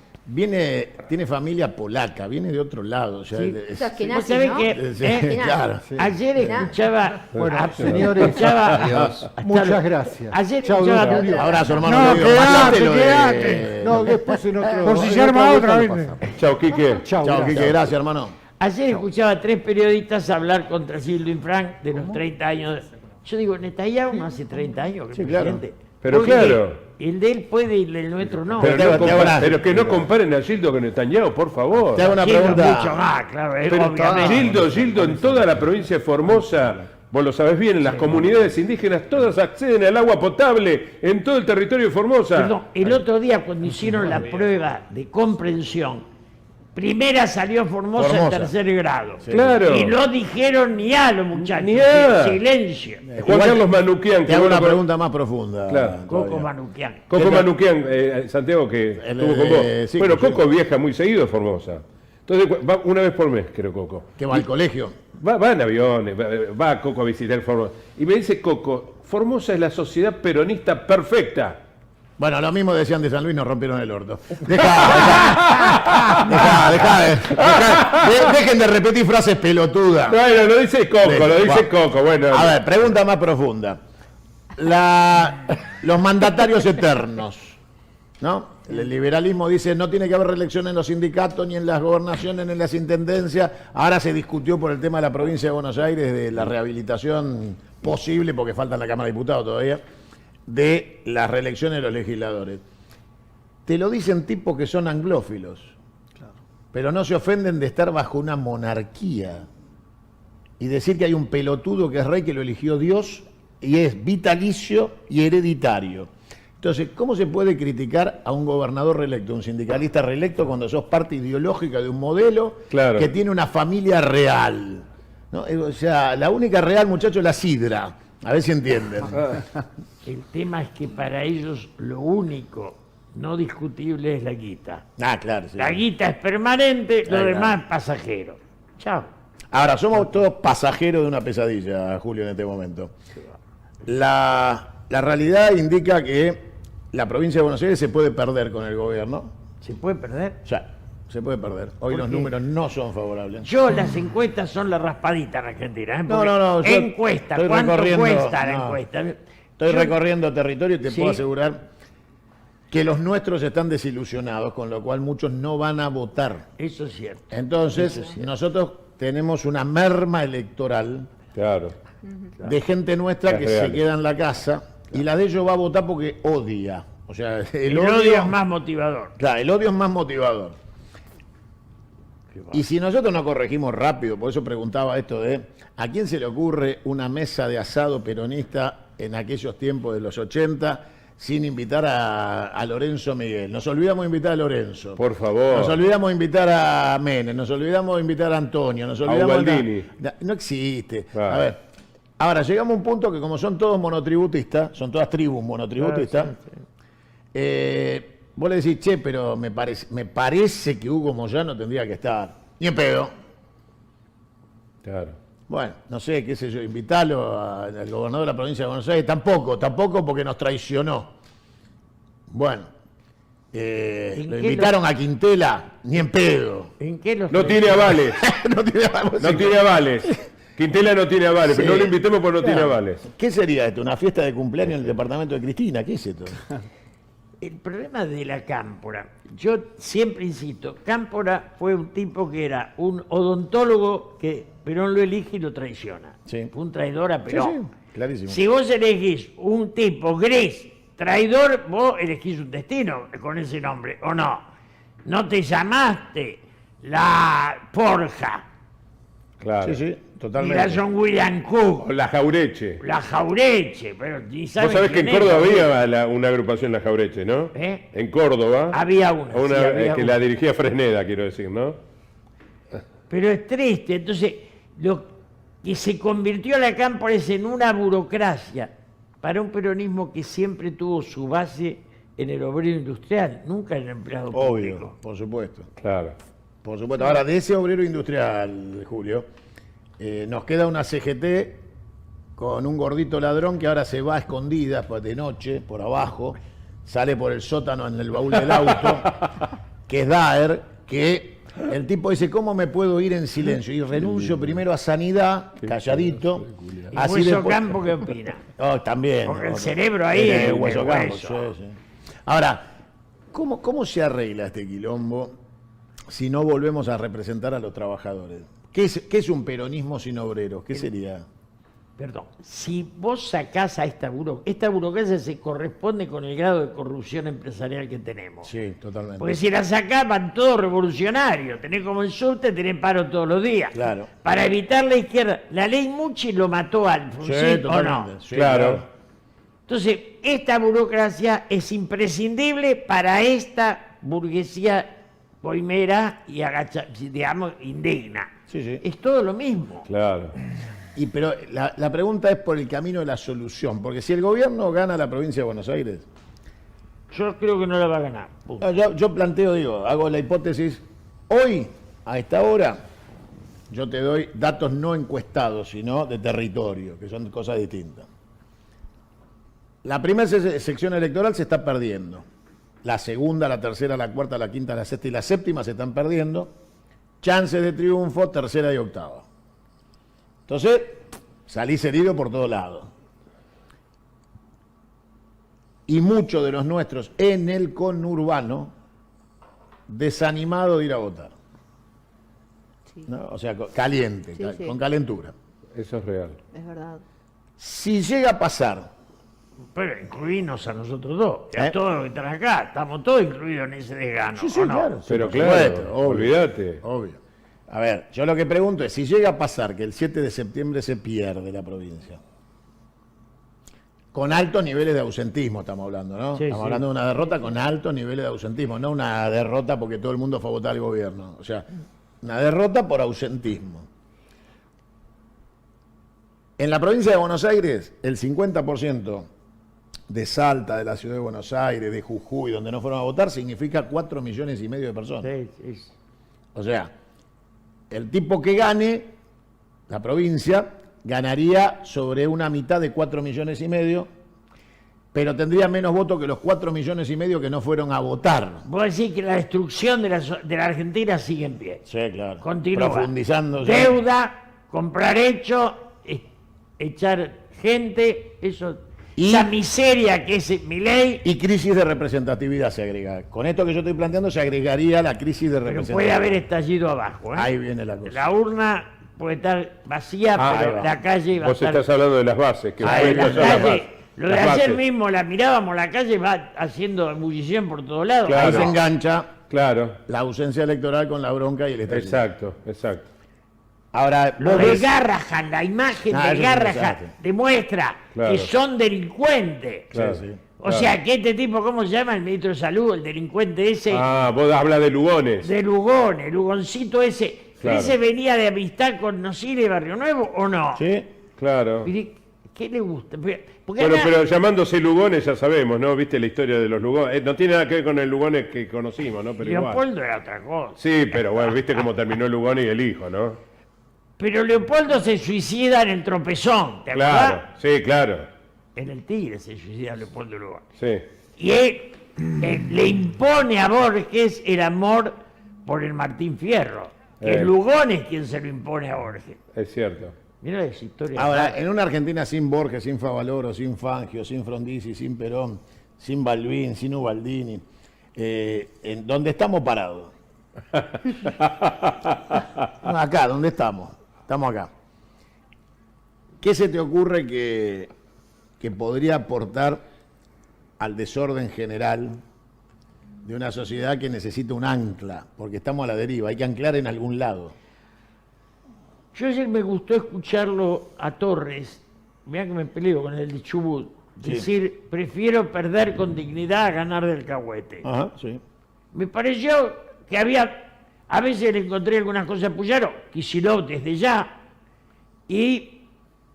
tiene familia polaca, viene de otro lado. O sea, Sí. es- Sos que ¿Vos nazi, sabés ¿no? que sí, claro. Sí. ayer escuchaba... Bueno, a- señores, escuchaba- muchas gracias. Ayer Chau, escuchaba- don Julio. Abrazo, hermano. No, querido. quedate, Pasate lo de- quedate. No, después en otro. Por si en se arma otra otra vuelta vez. lo pasamos. Chao, Quique. Chau, Chao, gracias. Quique, gracias, hermano. Ayer escuchaba a 3 periodistas hablar contra Gildo Infran de los 30 años. Yo digo, Netanyahu no hace 30 años que es Sí, claro. presidente. Pero Porque claro. El de él puede y el nuestro no. Pero, te hago- no te hago una- pero que no comparen a Gildo con Netanyahu, por favor. Te hago una Gildo pregunta. mucho más, claro, Pero obviamente. Gildo en toda la provincia de Formosa, vos lo sabés bien, en las comunidades indígenas todas acceden al agua potable en todo el territorio de Formosa. Perdón, el otro día cuando hicieron la prueba de comprensión, primera salió Formosa en Formosa. tercer grado. Claro. Y no dijeron ni a los muchachos. Ni a. Silencio. Juan Carlos Manuquian. Te hago bueno, una pregunta más profunda. Claro. Coco todavía. Manuquian. Coco Manuquian, Santiago, que estuvo con vos. sí, Bueno, sí. Coco viaja muy seguido a Formosa. Entonces, va una vez por mes, creo, Coco. Que va al colegio. Va en aviones, va Coco a visitar Formosa. Y me dice Coco, Formosa es la sociedad peronista perfecta. Bueno, lo mismo decían de San Luis, nos rompieron el orto. Dejen de repetir frases pelotudas. Bueno, lo dice Coco, Sí, lo dice va. Coco. Bueno, A ver, pregunta más profunda. Los mandatarios eternos, ¿no? El liberalismo dice no tiene que haber reelección en los sindicatos, ni en las gobernaciones, ni en las intendencias. Ahora se discutió por el tema de la provincia de Buenos Aires, de la rehabilitación posible, porque falta en la Cámara de Diputados todavía, de las reelecciones de los legisladores. Te lo dicen tipos que son anglófilos, pero no se ofenden de estar bajo una monarquía y decir que hay un pelotudo que es rey que lo eligió Dios y es vitalicio y hereditario. Entonces, ¿cómo se puede criticar a un gobernador reelecto, un sindicalista reelecto, cuando sos parte ideológica de un modelo Claro. que tiene una familia real? ¿No? O sea, la única real, muchacho, es la sidra. A ver si entienden. El tema es que para ellos lo único no discutible es la guita. Ah, claro. Sí. La guita es permanente, lo Ahí va. demás es pasajero. Chao. Ahora, somos todos pasajeros de una pesadilla, Julio, en este momento. La realidad indica que la provincia de Buenos Aires se puede perder con el gobierno. ¿Se puede perder? Ya, se puede perder. Hoy ¿Por los qué? números no son favorables. Las encuestas son la raspadita en Argentina. ¿eh? No, Porque no, yo encuesta, estoy ¿cuánto recorriendo- cuesta la no. encuesta? Estoy Yo- recorriendo territorio y te Sí. puedo asegurar que los nuestros están desilusionados, con lo cual muchos no van a votar. Eso es cierto. Entonces, nosotros tenemos una merma electoral claro. de gente nuestra Las que reales. se queda en la casa y la de ellos va a votar porque odia. O sea, El odio es más motivador. Claro, el odio es más motivador. Y si nosotros no corregimos rápido, por eso preguntaba esto de ¿a quién se le ocurre una mesa de asado peronista en aquellos tiempos de los 80 sin invitar a Lorenzo Miguel? Nos olvidamos de invitar a Lorenzo. Por favor. Nos olvidamos de invitar a Menem, nos olvidamos de invitar a Antonio, nos olvidamos de... Ubaldini. No existe. Claro. A ver, ahora llegamos a un punto que como son todos monotributistas, son todas tribus monotributistas, vos le decís, che, pero me parece que Hugo Moyano tendría que estar. Ni en pedo. Claro. Bueno, no sé, qué sé yo, invitarlo al gobernador de la provincia de Buenos Aires. Tampoco porque nos traicionó. Bueno, ¿En lo qué invitaron a Quintela, ni en pedo. ¿En qué los No tiene avales. No tiene avales. No tiene avales. Quintela no tiene avales, Sí. pero no lo invitemos porque no tiene Claro. avales. ¿Qué sería esto? ¿Una fiesta de cumpleaños en el departamento de Cristina? ¿Qué es esto? El problema de la Cámpora, yo siempre insisto, Cámpora fue un tipo que era un odontólogo que Perón lo elige y lo traiciona. Sí. Fue un traidor a Perón. Clarísimo. Si vos elegís un tipo gris, traidor, vos elegís un destino con ese nombre, ¿o no? No te llamaste la Porja, Claro. Sí, ni totalmente. la John William Cook, O la Jaureche. la Jaureche, pero ni Vos saben sabés que en quién es, Córdoba ¿no? había una agrupación La Jaureche, ¿no? ¿Eh? En Córdoba. Había una, sí, había que una. la dirigía Fresneda, quiero decir, ¿no? Pero es triste, entonces lo que se convirtió la Cámpora es en una burocracia para un peronismo que siempre tuvo su base en el obrero industrial, nunca en el empleado Obvio, público. por supuesto. Claro. Por supuesto. Ahora, de ese obrero industrial, Julio, nos queda una CGT con un gordito ladrón que ahora se va a escondidas pues, de noche, por abajo, sale por el sótano en el baúl del auto, que es Daer, que el tipo dice, ¿cómo me puedo ir en silencio? Y renuncio primero a Sanidad, calladito. ¿Y Hueso Campo qué opina? Oh, también. Porque el ¿no? cerebro ahí es Hueso el Campo, hueso. sí, sí. Ahora, ¿cómo se arregla este quilombo si no volvemos a representar a los trabajadores? ¿Qué es un peronismo sin obreros? ¿Qué sería? Perdón, si vos sacás a esta burocracia se corresponde con el grado de corrupción empresarial que tenemos. Sí, totalmente. Porque si la sacaban todos revolucionarios, tenés como el surte, tenés paro todos los días. Claro. Para evitar la izquierda. La ley Mucci lo mató a Alfonsín, Sí, ¿o no? totalmente. Sí, Claro. Entonces, esta burocracia es imprescindible para esta burguesía poimera y digamos, indigna. Sí, sí. Es todo lo mismo. Claro. Pero la pregunta es por el camino de la solución, porque si el gobierno gana la provincia de Buenos Aires, Yo creo que no la va a ganar. punto. yo planteo, hago la hipótesis, hoy, a esta hora, yo te doy datos no encuestados, sino de territorio, que son cosas distintas. La primera sección electoral se está perdiendo. La segunda, la tercera, la cuarta, la quinta, la sexta y la séptima se están perdiendo. Chances de triunfo, tercera y octava. Entonces, salís herido por todos lados. Y muchos de los nuestros en el conurbano, desanimados de ir a votar. Sí, ¿No? O sea, caliente, Sí, sí. con calentura. Eso es real. es verdad. Si llega a pasar, Pero incluirnos a nosotros dos, y a ¿Eh? todos los que están acá, estamos todos incluidos en ese desgano. ¿o no? claro. Pero por claro, supuesto, obvio. olvídate. Obvio. A ver, yo lo que pregunto es, si llega a pasar que el 7 de septiembre se pierde la provincia, con altos niveles de ausentismo estamos hablando, ¿no? Sí, Estamos sí. hablando de una derrota con altos niveles de ausentismo, no una derrota porque todo el mundo fue a votar al gobierno. O sea, una derrota por ausentismo. En la provincia de Buenos Aires, el 50% de Salta, de la ciudad de Buenos Aires, de Jujuy, donde no fueron a votar, significa 4,5 millones de personas. Sí, sí. O sea, el tipo que gane la provincia ganaría sobre una mitad de 4,5 millones, pero tendría menos votos que los 4,5 millones que no fueron a votar. Vos decís que la destrucción de la Argentina sigue en pie. Sí, claro. Continúa. Profundizando. Deuda, comprar hecho, echar gente, esa miseria que es Milei, Y crisis de representatividad se agrega. Con esto que yo estoy planteando se agregaría la crisis de pero representatividad. puede haber estallido abajo. ¿eh? Ahí viene la cosa. La urna puede estar vacía, Ah, pero ahí va. la calle va a Vos estar... estás hablando de las bases. Que Ahí, después la no son las calle, bases. lo de Las ayer bases. mismo, la mirábamos, la calle va haciendo ebullición por todos lados. Claro. Ahí se engancha Claro. la ausencia electoral con la bronca y el estallido. Exacto, exacto. Ahora, Lo vos de ves- Garrahan, la imagen Ah, de eso es Garrahan interesante. demuestra Claro. que son delincuentes. Claro. Sí, sí. O sea, que este tipo, ¿cómo se llama? El ministro de Salud, el delincuente ese, Ah, vos hablas de Lugones. de Lugón, el Lugoncito ese. Claro. ¿Ese venía de amistad con Nocile y Barrio Nuevo o no? Sí. Claro. Mire, ¿qué le gusta? Porque Bueno, acá- pero llamándose Lugones ya sabemos, ¿no? ¿Viste la historia de los Lugones? No tiene nada que ver con el Lugones que conocimos, ¿no? Pero igual. Leopoldo era otra cosa. Sí, pero bueno, viste cómo terminó Lugones y el hijo, ¿no? Pero Leopoldo se suicida en el Tropezón, ¿te Claro, acuerdas? sí, claro. En el Tigre se suicida Leopoldo Lugones. Sí. Y él le impone a Borges el amor por el Martín Fierro, que es Lugones quien se lo impone a Borges. Es cierto. Mira esa historia. Ahora, en una Argentina sin Borges, sin Favaloro, sin Fangio, sin Frondizi, sin Perón, sin Balbín, sin Ubaldini, en donde estamos parados. No, acá, ¿dónde estamos? Estamos acá. ¿Qué se te ocurre que podría aportar al desorden general de una sociedad que necesita un ancla? Porque estamos a la deriva, hay que anclar en algún lado. Yo ayer me gustó escucharlo a Torres, mirá que me peleo con el de Chubut, Sí. decir, prefiero perder con dignidad a ganar del cahuete. Ajá, sí. Me pareció que a veces le encontré algunas cosas a Puyaro, Kicillof desde ya, y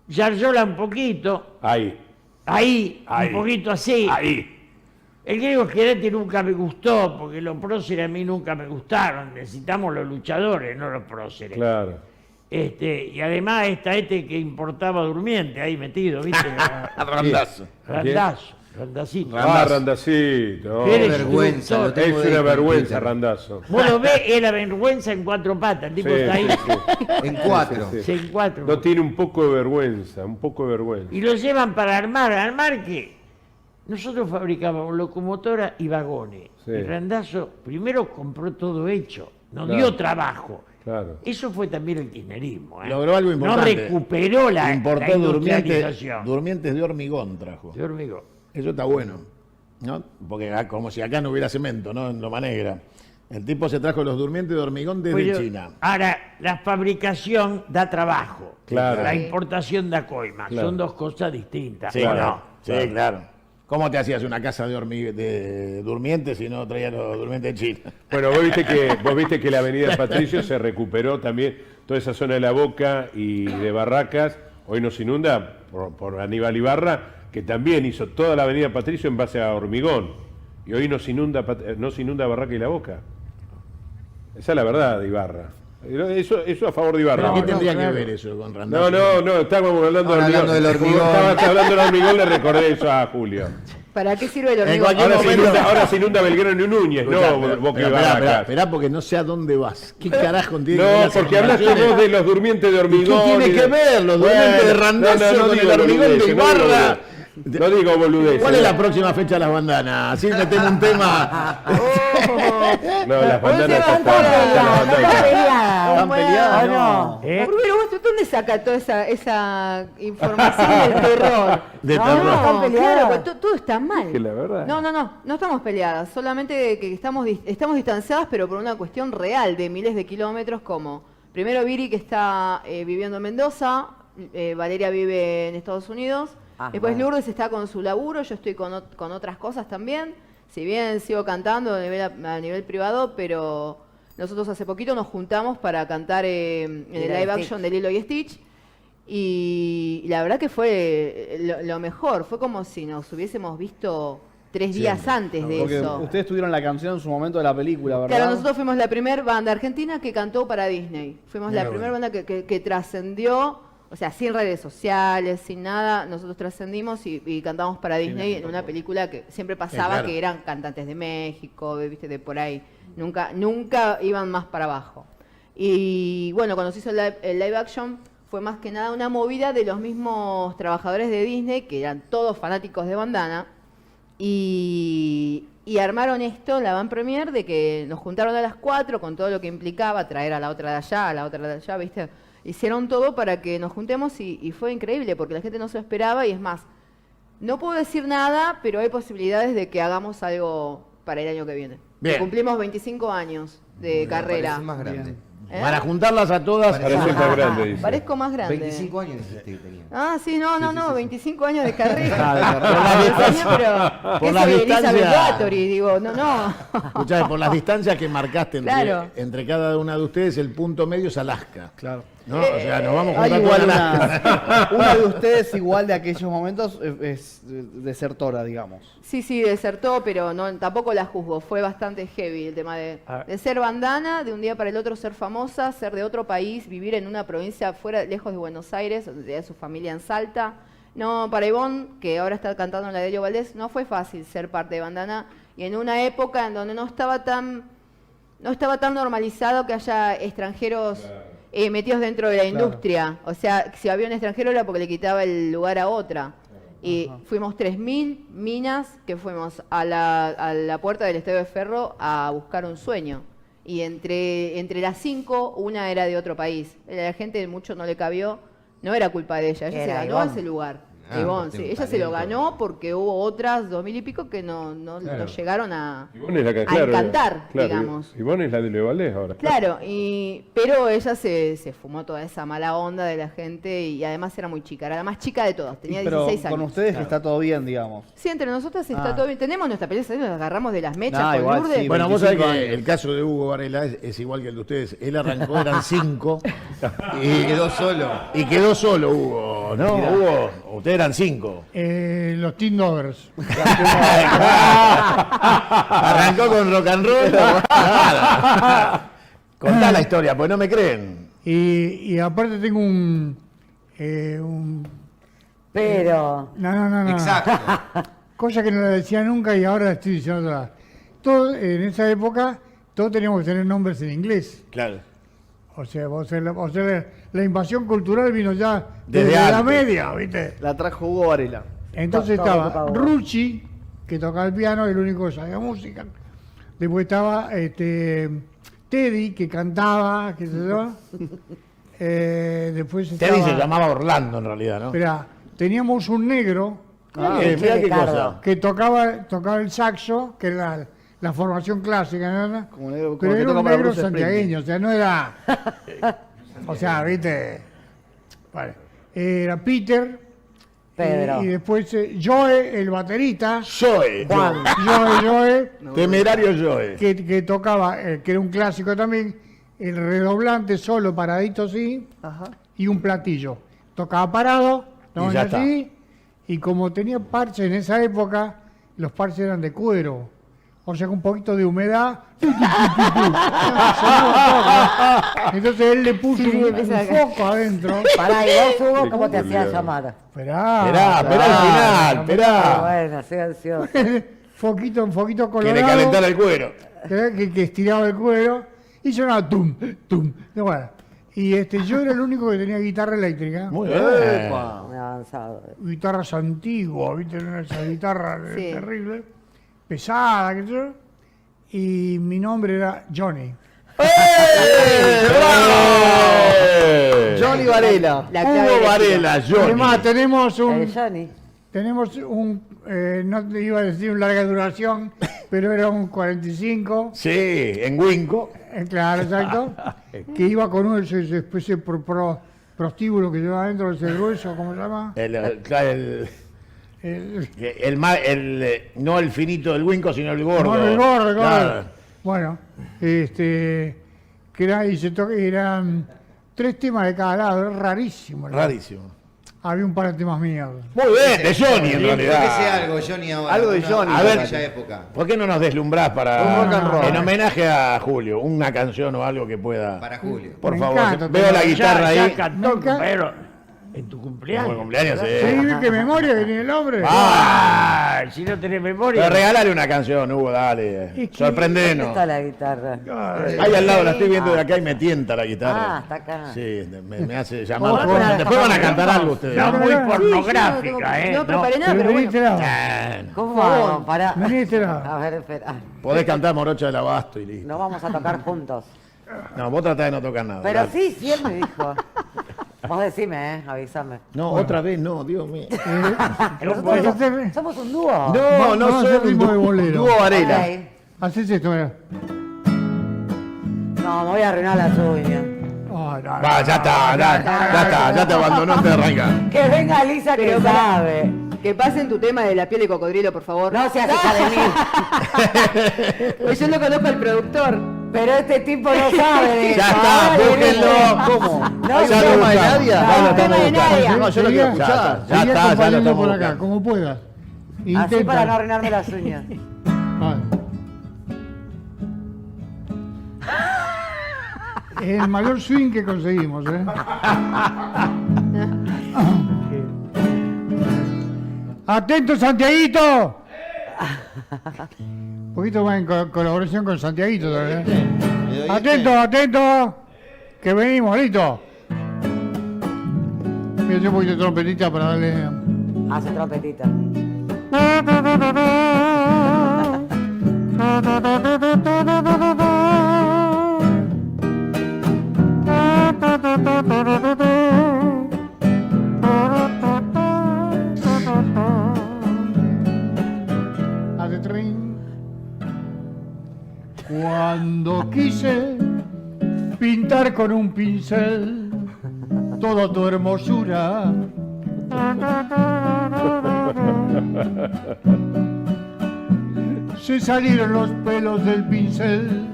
Yarzola un poquito, Ahí. ahí, Ahí. un poquito así. Ahí. El griego Scheretti nunca me gustó, porque los próceres a mí nunca me gustaron. Necesitamos los luchadores, no los próceres. Claro. Y además está que importaba durmiente ahí metido, ¿viste? Randazo. Randacito. Randacito. Qué vergüenza, lo destructor. tengo Es de una vergüenza, Twitter. Randazo. Vos lo ves, es la vergüenza en cuatro patas. El tipo Sí, está ahí. sí, sí. En 4. Sí, sí. Sí, en cuatro. No tiene un poco de vergüenza, un poco de vergüenza. Y lo llevan para armar. ¿Armar qué? Nosotros fabricábamos locomotoras y vagones. Sí. Y Randazzo primero compró todo hecho. Nos Claro. dio trabajo. Claro. Eso fue también el kirchnerismo. Logró algo importante. No recuperó la Importó industrialización. durmientes de hormigón trajo. De hormigón. Eso está bueno, ¿no? Porque como si acá no hubiera cemento, ¿no? En Loma Negra. El tipo se trajo los durmientes de hormigón desde Pues yo- China. Ahora, la fabricación da trabajo. Claro. La importación da coima. Claro. Son dos cosas distintas. Sí, ¿o claro. no? Sí, claro. ¿Cómo te hacías una casa de durmientes si no traías los durmientes de China? Bueno, vos viste que la Avenida Patricio se recuperó también, toda esa zona de La Boca y de Barracas, hoy nos inunda por Aníbal Ibarra, que también hizo toda la Avenida Patricio en base a hormigón, y hoy nos inunda Barraca y La Boca. Esa es la verdad de Ibarra. Eso a favor de Ibarra. ¿Pero qué no, tendría claro. que ver eso con Randazzo? No, estábamos hablando Ahora del hormigón. hablando del hormigón. Como estabas hablando del hormigón, le recordé eso a Julio. ¿Para qué sirve el En hormigón? cualquier momento- Ahora se inunda Belgrano y Núñez, no Boca y Barracas. Esperá, porque no sé a dónde vas. ¿Qué carajo tiene que ver No, las porque hablaste afirmaciones? vos de los durmientes de hormigón. ¿Qué tiene y de- que ver los durmientes de Randazzo con digo el hormigón de boludeces, Ibarra? No digo boludeces. ¿Cuál es la próxima fecha de las bandanas? Así metemos un tema. No, las Vos bandanas te vas están- a están- pelear, están- ¿Están peleadas? ¿O no? ¿Eh? Pero vos, ¿dónde saca toda esa información del terror? De no, terror. No, claro, pues todo está mal. que la verdad. No estamos peleadas, solamente que estamos distanciadas, pero por una cuestión real de miles de kilómetros, como primero Viri, que está viviendo en Mendoza, Valeria vive en Estados Unidos, después bueno. Lourdes está con su laburo, yo estoy con otras cosas también, si bien sigo cantando a nivel privado, pero nosotros hace poquito nos juntamos para cantar en el live action de Lilo y Stitch. Y la verdad que fue lo mejor, fue como si nos hubiésemos visto 3 días antes de Porque eso. ustedes tuvieron la canción en su momento de la película, ¿verdad? Claro, nosotros fuimos la primera banda argentina que cantó para Disney. Fuimos la primera banda que trascendió, o sea, sin redes sociales, sin nada. Nosotros trascendimos y cantamos para Disney en una película que siempre pasaba, claro. que eran cantantes de México, viste, de por ahí. Nunca iban más para abajo. Y bueno, cuando se hizo el live action, fue más que nada una movida de los mismos trabajadores de Disney, que eran todos fanáticos de Bandana, y armaron esto, la van premier, de que nos juntaron a las 4 con todo lo que implicaba traer a la otra de allá, a la otra de allá, ¿viste? Hicieron todo para que nos juntemos y fue increíble, porque la gente no se lo esperaba, y es más, no puedo decir nada, pero hay posibilidades de que hagamos algo para el año que viene. Bien. Cumplimos 25 años de carrera. Parece más grande. ¿Eh? Para juntarlas a todas. Parece más grande, dice. Parezco más grande. 25 años dijiste que tenía. Ah, sí, no, 25 años de carrera. Ah, de Pero por ¿qué la soy distancia. Elizabeth Bathory? Digo, no. Escuchá, por las distancias que marcaste Claro. entre cada una de ustedes, el punto medio es Alaska. Claro. ¿no? O sea, nos vamos Hay juntando igual una una de ustedes igual de aquellos momentos es desertora, digamos. Sí, desertó, pero no, tampoco la juzgo. Fue bastante heavy el tema de ser bandana, de un día para el otro ser famosa, ser de otro país, vivir en una provincia fuera, lejos de Buenos Aires, donde tenía su familia en Salta. No, para Ivonne, que ahora está cantando en la de Delio Valdés, no fue fácil ser parte de bandana y en una época en donde no estaba tan normalizado que haya extranjeros metidos dentro de la industria. O sea, si había un extranjero era porque le quitaba el lugar a otra. Y fuimos 3.000 minas que fuimos a la puerta del Estadio de Ferro a buscar un sueño. Y entre las 5, una era de otro país. La gente mucho no le cabió. No era culpa de ella, ella se ganó ese lugar. Ivonne, sí, ella se lo ganó porque hubo otras 2.000 y pico que no llegaron a encantar, digamos. Ivonne es la de Leo Valdés ahora. Claro, pero ella se fumó toda esa mala onda de la gente y además era muy chica, era la más chica de todas, tenía 16 años. Con ustedes que está todo bien, digamos. Sí, entre nosotras está todo bien. Tenemos nuestra pelea, nos agarramos de las mechas con igual, Lourdes. sí, Bueno, vos sabés que el caso de Hugo Varela es igual que el de ustedes. Él arrancó, eran 5 y quedó solo. Y quedó solo Hugo, ¿no? Mirá. Hugo, ustedes eran 5. Los Teen Doggers. Arrancó con rock and roll. Contá la historia, pues no me creen. Y aparte tengo un Pero. No. Exacto. Cosa que no la decía nunca y ahora la estoy diciendo toda. Todo, en esa época, todos teníamos que tener nombres en inglés. Claro. O sea, la invasión cultural vino ya Desde desde la antes. media, ¿viste? La trajo Hugo Varela. Entonces Todo estaba tocaba. Rucci, que tocaba el piano, el único que sabía música. Después estaba Teddy, que cantaba, qué sé yo. Después estaba... Teddy se llamaba Orlando en realidad, ¿no? Esperá, teníamos un negro Mirá qué cosa. que tocaba el saxo, que era la formación clásica, ¿no? Como negro, Pero como que era toca un para negro Bruce santiagueño, o sea, no era... o sea, viste... Bueno, era Peter... Pedro. Y después Joe, el baterista... Joe. Joe, Temerario Joe. que tocaba, que era un clásico también, el redoblante solo, paradito así, y un platillo. Tocaba parado, no ya así, y como tenía parches en esa época, los parches eran de cuero. O sea, con un poquito de humedad. Entonces él le puso un foco adentro. Pará, ¿y vos, Hugo, cómo te hacías llamar? Esperá Esperá al final, esperá. Bueno, estoy ansioso. Un foquito colorado. Quiere calentar el cuero. Que estiraba el cuero y sonaba tum, tum. Bueno, y yo era el único que tenía guitarra eléctrica. Muy bien. Muy avanzado. Guitarras antiguas, ¿viste? Esa guitarra Sí. terrible, pesada, qué sé yo. Y mi nombre era Johnny. Johnny Varela. La clave Hugo eléctrica. Varela, Johnny. Además, tenemos Johnny. no te iba a decir un larga duración, pero era un 45. Sí, en Winco. Claro, exacto. Que iba con una especie de prostíbulo que lleva adentro, ese grueso, ¿cómo se llama? No el finito del Winco, sino el gordo. No, el gordo. Claro. Bueno, que eran 3 temas de cada lado, era rarísimo. ¿no? Rarísimo. Había un par de temas míos. Muy bien, de Johnny en Yo que sé realidad. algo, Johnny, ahora. Algo de Johnny. A A ver. ver, aquella época. ¿Por qué no nos deslumbrás Un para, rock and roll. en homenaje a Julio, una canción o algo que pueda... Para Julio. Por Me favor, encanta, veo la ya- guitarra ya ahí. cantó, Nunca- pero en tu cumpleaños. Como cumpleaños, ¿Sí? sí. ¿Qué memoria que tiene el hombre? Ah, si no tenés memoria. Pero regalale una canción, Hugo, dale. Es que- ¿Dónde Sorprendenos. está la guitarra? Ahí al lado, la estoy viendo de acá y me tienta la guitarra. Ah, está acá. Sí, me hace llamar. Vamos a Después van a cantar algo ustedes. No, No, muy no, no. pornográfica, ¿eh? No preparé nada, Pero pero vení bueno. este lado. ¿Cómo vamos? Pará. Vení de este lado. A ver, espera. Podés cantar Morocha del Abasto y listo. No vamos a tocar juntos. No, vos tratás de no tocar nada. Pero dale. sí, sí, él me dijo. Vos decime, avísame. No, otra vez no, Dios mío. Nosotros hacer- somos un dúo. No, Vamos no a hacer soy ritmo de bolero. Dúo Varela. Ok. Haces esto, mira. No, me voy a arruinar las uñas. Oh, no, Va, ya está, ya te abandonó, te arranca. Que venga Lisa que Pero sabe. Que pasen tu tema de la piel de cocodrilo, por favor. No seas hija de mí. Pues yo lo conozco al productor. Pero este tipo no sabe de eso. Ya está, búsquenlo. ¿Cómo? No, ¿Hay ya un no. tema de Nadia? No, No, lo tema estamos de buscando. Nadia. No, yo lo quiero escuchar. Ya Seguí está, ya lo acompañando estamos por acá, buscando. como puedas. Así Intenta. para no arruinarme las uñas. Ah. Es el mayor swing que conseguimos, ¿eh? ¡Atento, Santiaguito! Un poquito más en colaboración con Santiaguito también. ¡Atento, atento! Que venimos, listo. Voy a hacer un poquito de trompetita para darle... Hace trompetita. Hace trin. Cuando quise pintar con un pincel toda tu hermosura, se salieron los pelos del pincel,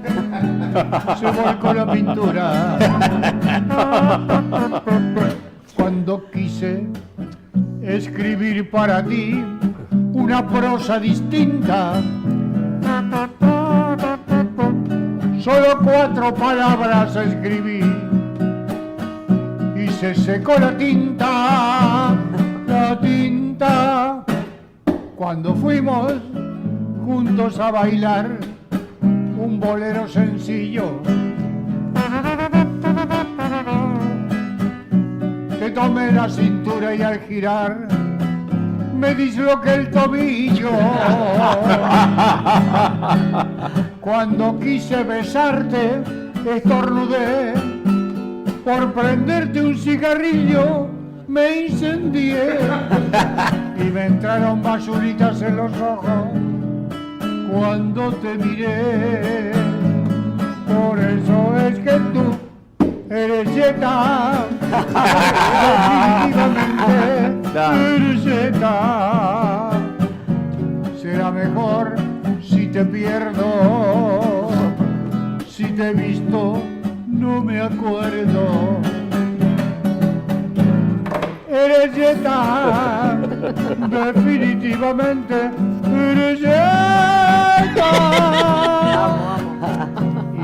se volcó la pintura. Cuando quise escribir para ti una prosa distinta, solo 4 palabras escribí y se secó la tinta. Cuando fuimos juntos a bailar un bolero sencillo, te tomé la cintura y al girar me disloqué el tobillo. Cuando quise besarte, estornudé. Por prenderte un cigarrillo, me incendié. Y me entraron basuritas en los ojos cuando te miré. Por eso es que tú eres Zeta. Definitivamente eres Zeta. Será mejor si te pierdo. Si te he visto, no me acuerdo. Eres Zeta. Definitivamente eres Zeta.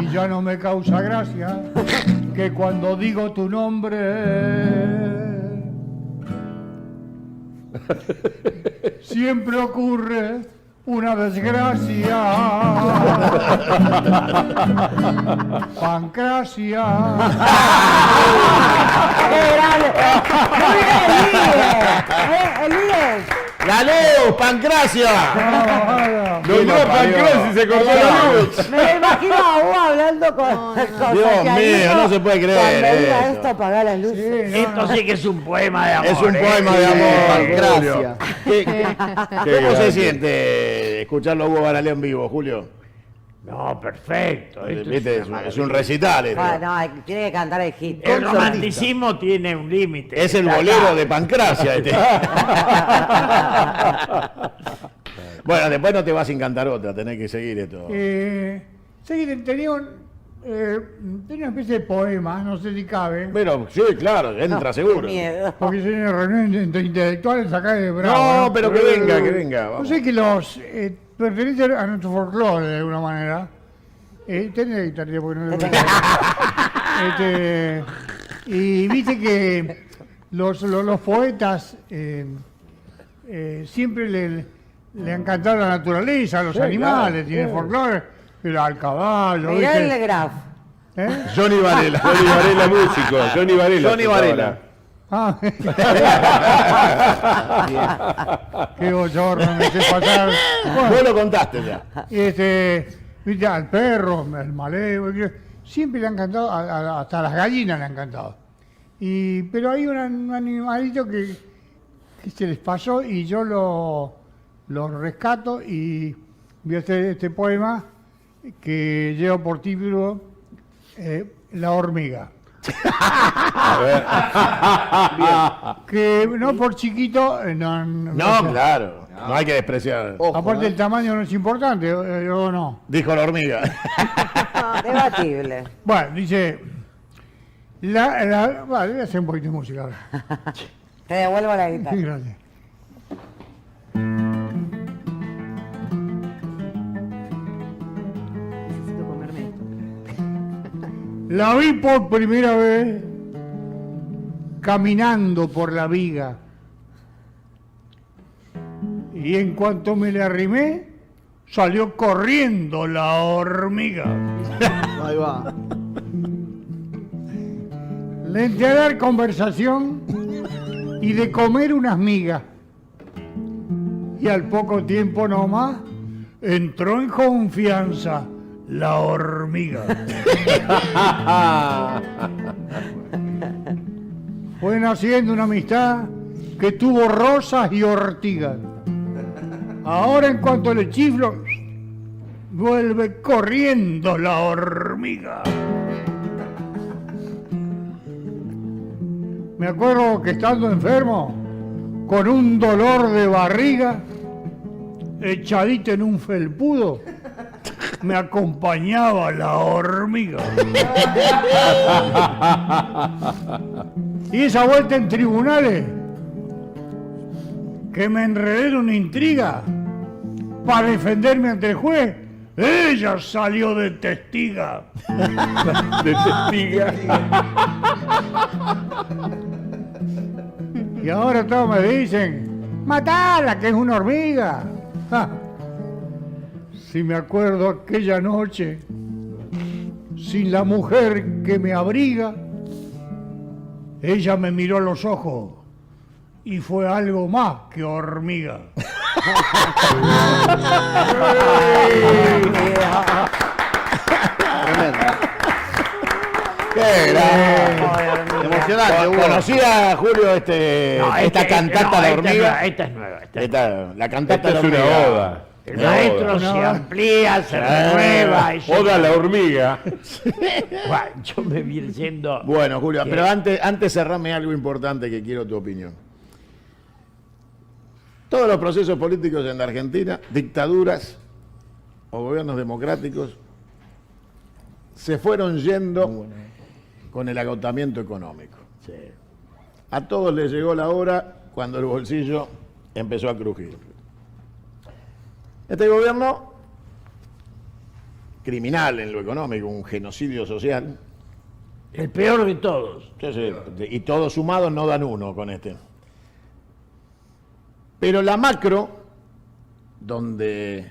Y ya no me causa gracia que cuando digo tu nombre siempre ocurre una desgracia. Pancracia. ¡Ganó, Pancracia! Nombró Pancracia y se cortó la luz. Me imagino a vos hablando con Dios Santiaguito. mío, no se puede creer Cuando diga esto. esto, apagar las luces. Esto sí que es un poema de amor. Es un poema de amor. Gracias. ¿Cómo se siente escucharlo a Hugo Baralé en vivo, Julio? No, perfecto. Esto ¿Viste? una Es un recital. esto. Ah, no, tiene que cantar el hit. El romanticismo tiene un límite. Es el Está bolero acá. de Pancracia. Este. Bueno, después no te vas sin cantar otra, tenés que seguir esto. Tenía una especie de poema, no sé si cabe. Pero sí, claro, entra seguro. Miedo. Porque si hay una reunión entre intelectuales acá de Bravo. No, pero que venga, que venga. No Vamos. sé que los pertenecen a nuestro folclore de alguna manera. Tenés guitarra porque no y viste que los poetas siempre le han cantado a la naturaleza, a los animales, claro, tienen folclore, pero al caballo. Mirá ¿viste? el Graf. Johnny Varela. Johnny Varela, músico. Johnny Varela. Johnny Varela. Ah. Qué bochorno me hice pasar. Vos lo contaste ya. Viste, al perro, al maleo, siempre le han cantado, hasta a las gallinas le han cantado. Pero hay un animalito que se les pasó y yo lo rescato y voy a hacer este poema que lleva por título La hormiga. Que no por chiquito, No, claro. No hay que despreciar. Aparte el tamaño no es importante, o no. Dijo la hormiga. Debatible. Bueno, dice... Vale, voy a hacer un poquito de música ahora. Te devuelvo la Sí, guitarra. gracias. Necesito comerme esto. La vi por primera vez caminando por la viga. Y en cuanto me le arrimé, salió corriendo la hormiga. Ahí va. Le entré a dar conversación y de comer unas migas. Y al poco tiempo nomás entró en confianza la hormiga. Fue naciendo una amistad que tuvo rosas y ortigas. Ahora en cuanto le chiflo, vuelve corriendo la hormiga. Me acuerdo que estando enfermo, con un dolor de barriga, echadito en un felpudo, me acompañaba la hormiga. Y esa vuelta en tribunales, que me enredé en una intriga para defenderme ante el juez, ella salió de testiga. De testiga. Y ahora todos me dicen, matala, que es una hormiga. Ja. Si me acuerdo aquella noche, sin la mujer que me abriga, ella me miró a los ojos y fue algo más que hormiga. ¡Qué grande! Emocionante. ¿Conocía, Julio, esta cantata La Hormiga? Esta es nueva. La cantata Esta La es una Hormiga. oda. El maestro se amplía, se renueva. Oda a la hormiga. Bueno, yo me vi diciendo... Bueno, Julio, que- pero antes cerrame algo importante que quiero tu opinión. Todos los procesos políticos en la Argentina, dictaduras o gobiernos democráticos, se fueron yendo con el agotamiento económico. Sí. A todos les llegó la hora cuando el bolsillo empezó a crujir. Este gobierno, criminal en lo económico, un genocidio social. El peor de todos. Sí, sí, y todos sumados no dan uno con este. Pero la macro, donde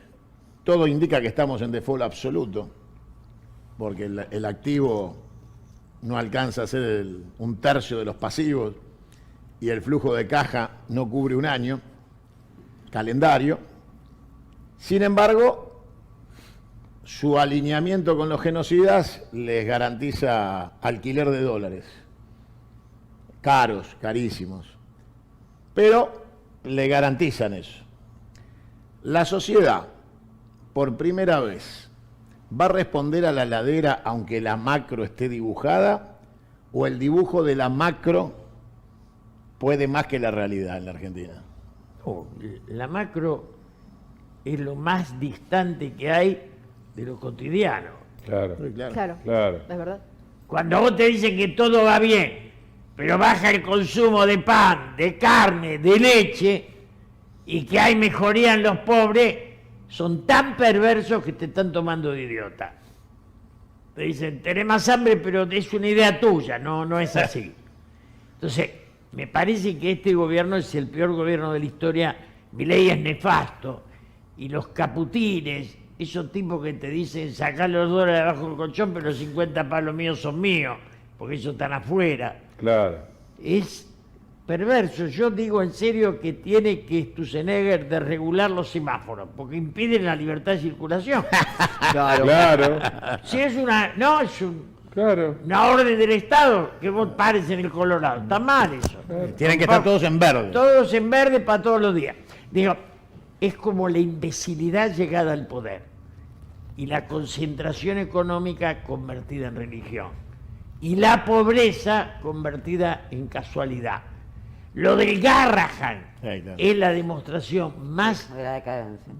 todo indica que estamos en default absoluto, porque el activo no alcanza a ser un tercio de los pasivos y el flujo de caja no cubre un año, calendario. Sin embargo, su alineamiento con los genocidas les garantiza alquiler de dólares, caros, carísimos, pero le garantizan eso. La sociedad, por primera vez, ¿va a responder a la ladera aunque la macro esté dibujada? ¿O el dibujo de la macro puede más que la realidad en la Argentina? No, la macro es lo más distante que hay de lo cotidiano. Claro. Claro, es verdad. Cuando vos te dicen que todo va bien, pero baja el consumo de pan, de carne, de leche, y que hay mejoría en los pobres, son tan perversos que te están tomando de idiota. Te dicen, tenés más hambre, pero es una idea tuya, no es así. Entonces, me parece que este gobierno es el peor gobierno de la historia. Milei es nefasto, y los caputines, esos tipos que te dicen, sacá los dólares debajo del colchón, pero los 50 palos míos son míos, porque ellos están afuera. Claro. Es perverso. Yo digo en serio que tiene que Sturzenegger desregular los semáforos, porque impiden la libertad de circulación. Claro. Si es una... No, es Claro. una orden del Estado que vos pares en el Colorado. Está mal eso. Tienen que estar todos en verde. Todos en verde para todos los días. Digo, es como la imbecilidad llegada al poder y la concentración económica convertida en religión y la pobreza convertida en casualidad. Lo del Garrahan Ahí está. es la demostración más De la decadencia.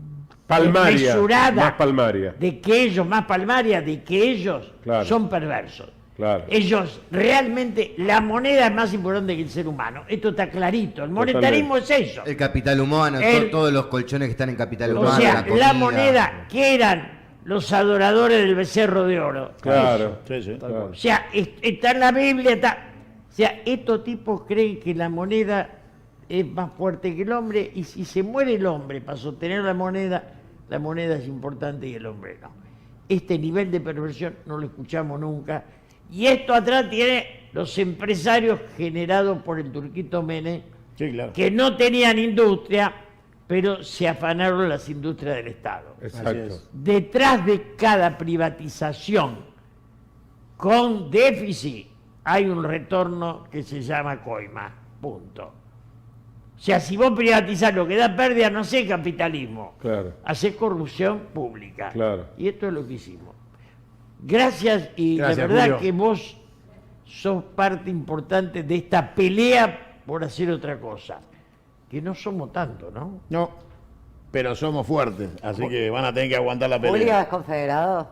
Palmaria, desmesurada más palmaria. de que ellos, más palmaria, de que ellos Claro. son perversos. Claro. Ellos realmente, la moneda es más importante que el ser humano. Esto está clarito. El monetarismo es eso. El capital humano, todos los colchones que están en capital O humano. sea, la comida. la moneda que eran los adoradores del becerro de oro. Claro. Sí, sí. O sea, está en la Biblia, está. O sea, estos tipos creen que la moneda es más fuerte que el hombre, y si se muere el hombre para sostener la moneda es importante y el hombre no. Este nivel de perversión no lo escuchamos nunca. Y esto atrás tiene los empresarios generados por el Turquito Menem, Sí, claro. que no tenían industria, pero se afanaron las industrias del Estado. Exacto. Detrás de cada privatización con déficit hay un retorno que se llama coima. Punto. O sea, si vos privatizás lo que da pérdida, no sé capitalismo. Claro. Hace corrupción pública. Claro. Y esto es lo que hicimos. Gracias, y Gracias, la verdad Julio. que vos sos parte importante de esta pelea por hacer otra cosa. Que no somos tanto, ¿no? No, pero somos fuertes, así que van a tener que aguantar la Julio pelea. es confederado.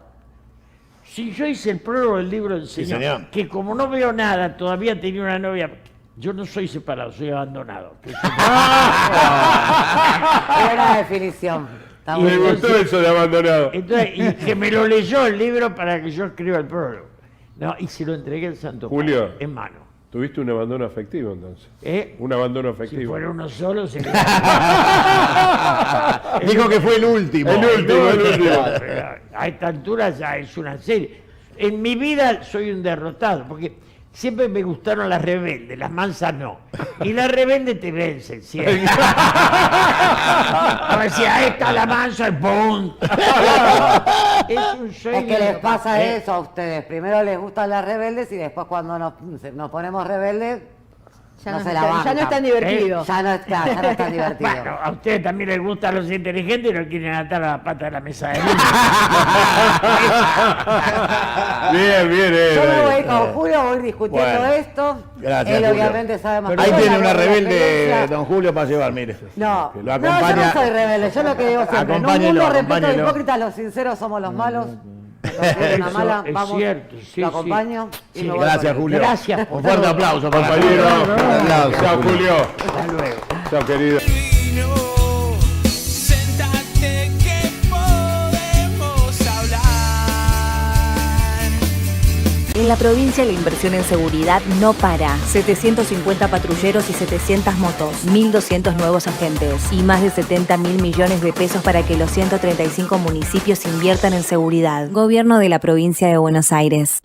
Si yo hice el prólogo del libro del Sí, Señor, señor. que como no veo nada, todavía tenía una novia. Yo no soy separado, soy abandonado. Buena definición. Está muy Me bien. gustó eso de abandonado. Entonces, y que me lo leyó el libro para que yo escriba el prólogo. No, y se lo entregué al Santo Julio. Padre, en mano. Tuviste un abandono afectivo entonces. ¿Eh? Un abandono Si afectivo. fuera uno solo, se Dijo que fue el último. El último. A esta altura ya es una serie. En mi vida soy un derrotado, porque siempre me gustaron las rebeldes, las mansas no. Y las rebeldes te vencen siempre. A ver si ahí está la mansa y ¡pum! Es un sueño. Es que les pasa eso a ustedes. Primero les gustan las rebeldes y después cuando nos ponemos rebeldes, Ya no no se está- la ya bancan. no es tan divertido. Ya no es tan divertido. Bueno, a ustedes también les gustan los inteligentes y no quieren atar a la pata de la mesa de luz. Bien, bien, Yo me voy bien. con Julio, voy discutiendo Bueno. esto. Gracias, Él Julio. obviamente sabe más. Ahí que yo, tiene la una rebelde, experiencia. don Julio, para llevar, mire. No, Lo no, yo acompaña- no soy rebelde, yo lo que digo siempre, en un Acompáñelo, mundo repleto de acompáñelo. hipócritas, los sinceros somos los malos. Los que son una Eso mala, es vamos, cierto, sí, lo sí. acompaño y Sí, me voy Gracias, con él. Julio. Gracias por Un fuerte todo. aplauso, para Compañero. aplauso, Chao, Julio. Julio. Hasta luego. Chao, querido. Vino, sentate que podemos hablar. En la provincia la inversión en seguridad no para. 750 patrulleros y 700 motos, 1.200 nuevos agentes y más de 70.000 millones de pesos para que los 135 municipios inviertan en seguridad. Gobierno de la provincia de Buenos Aires.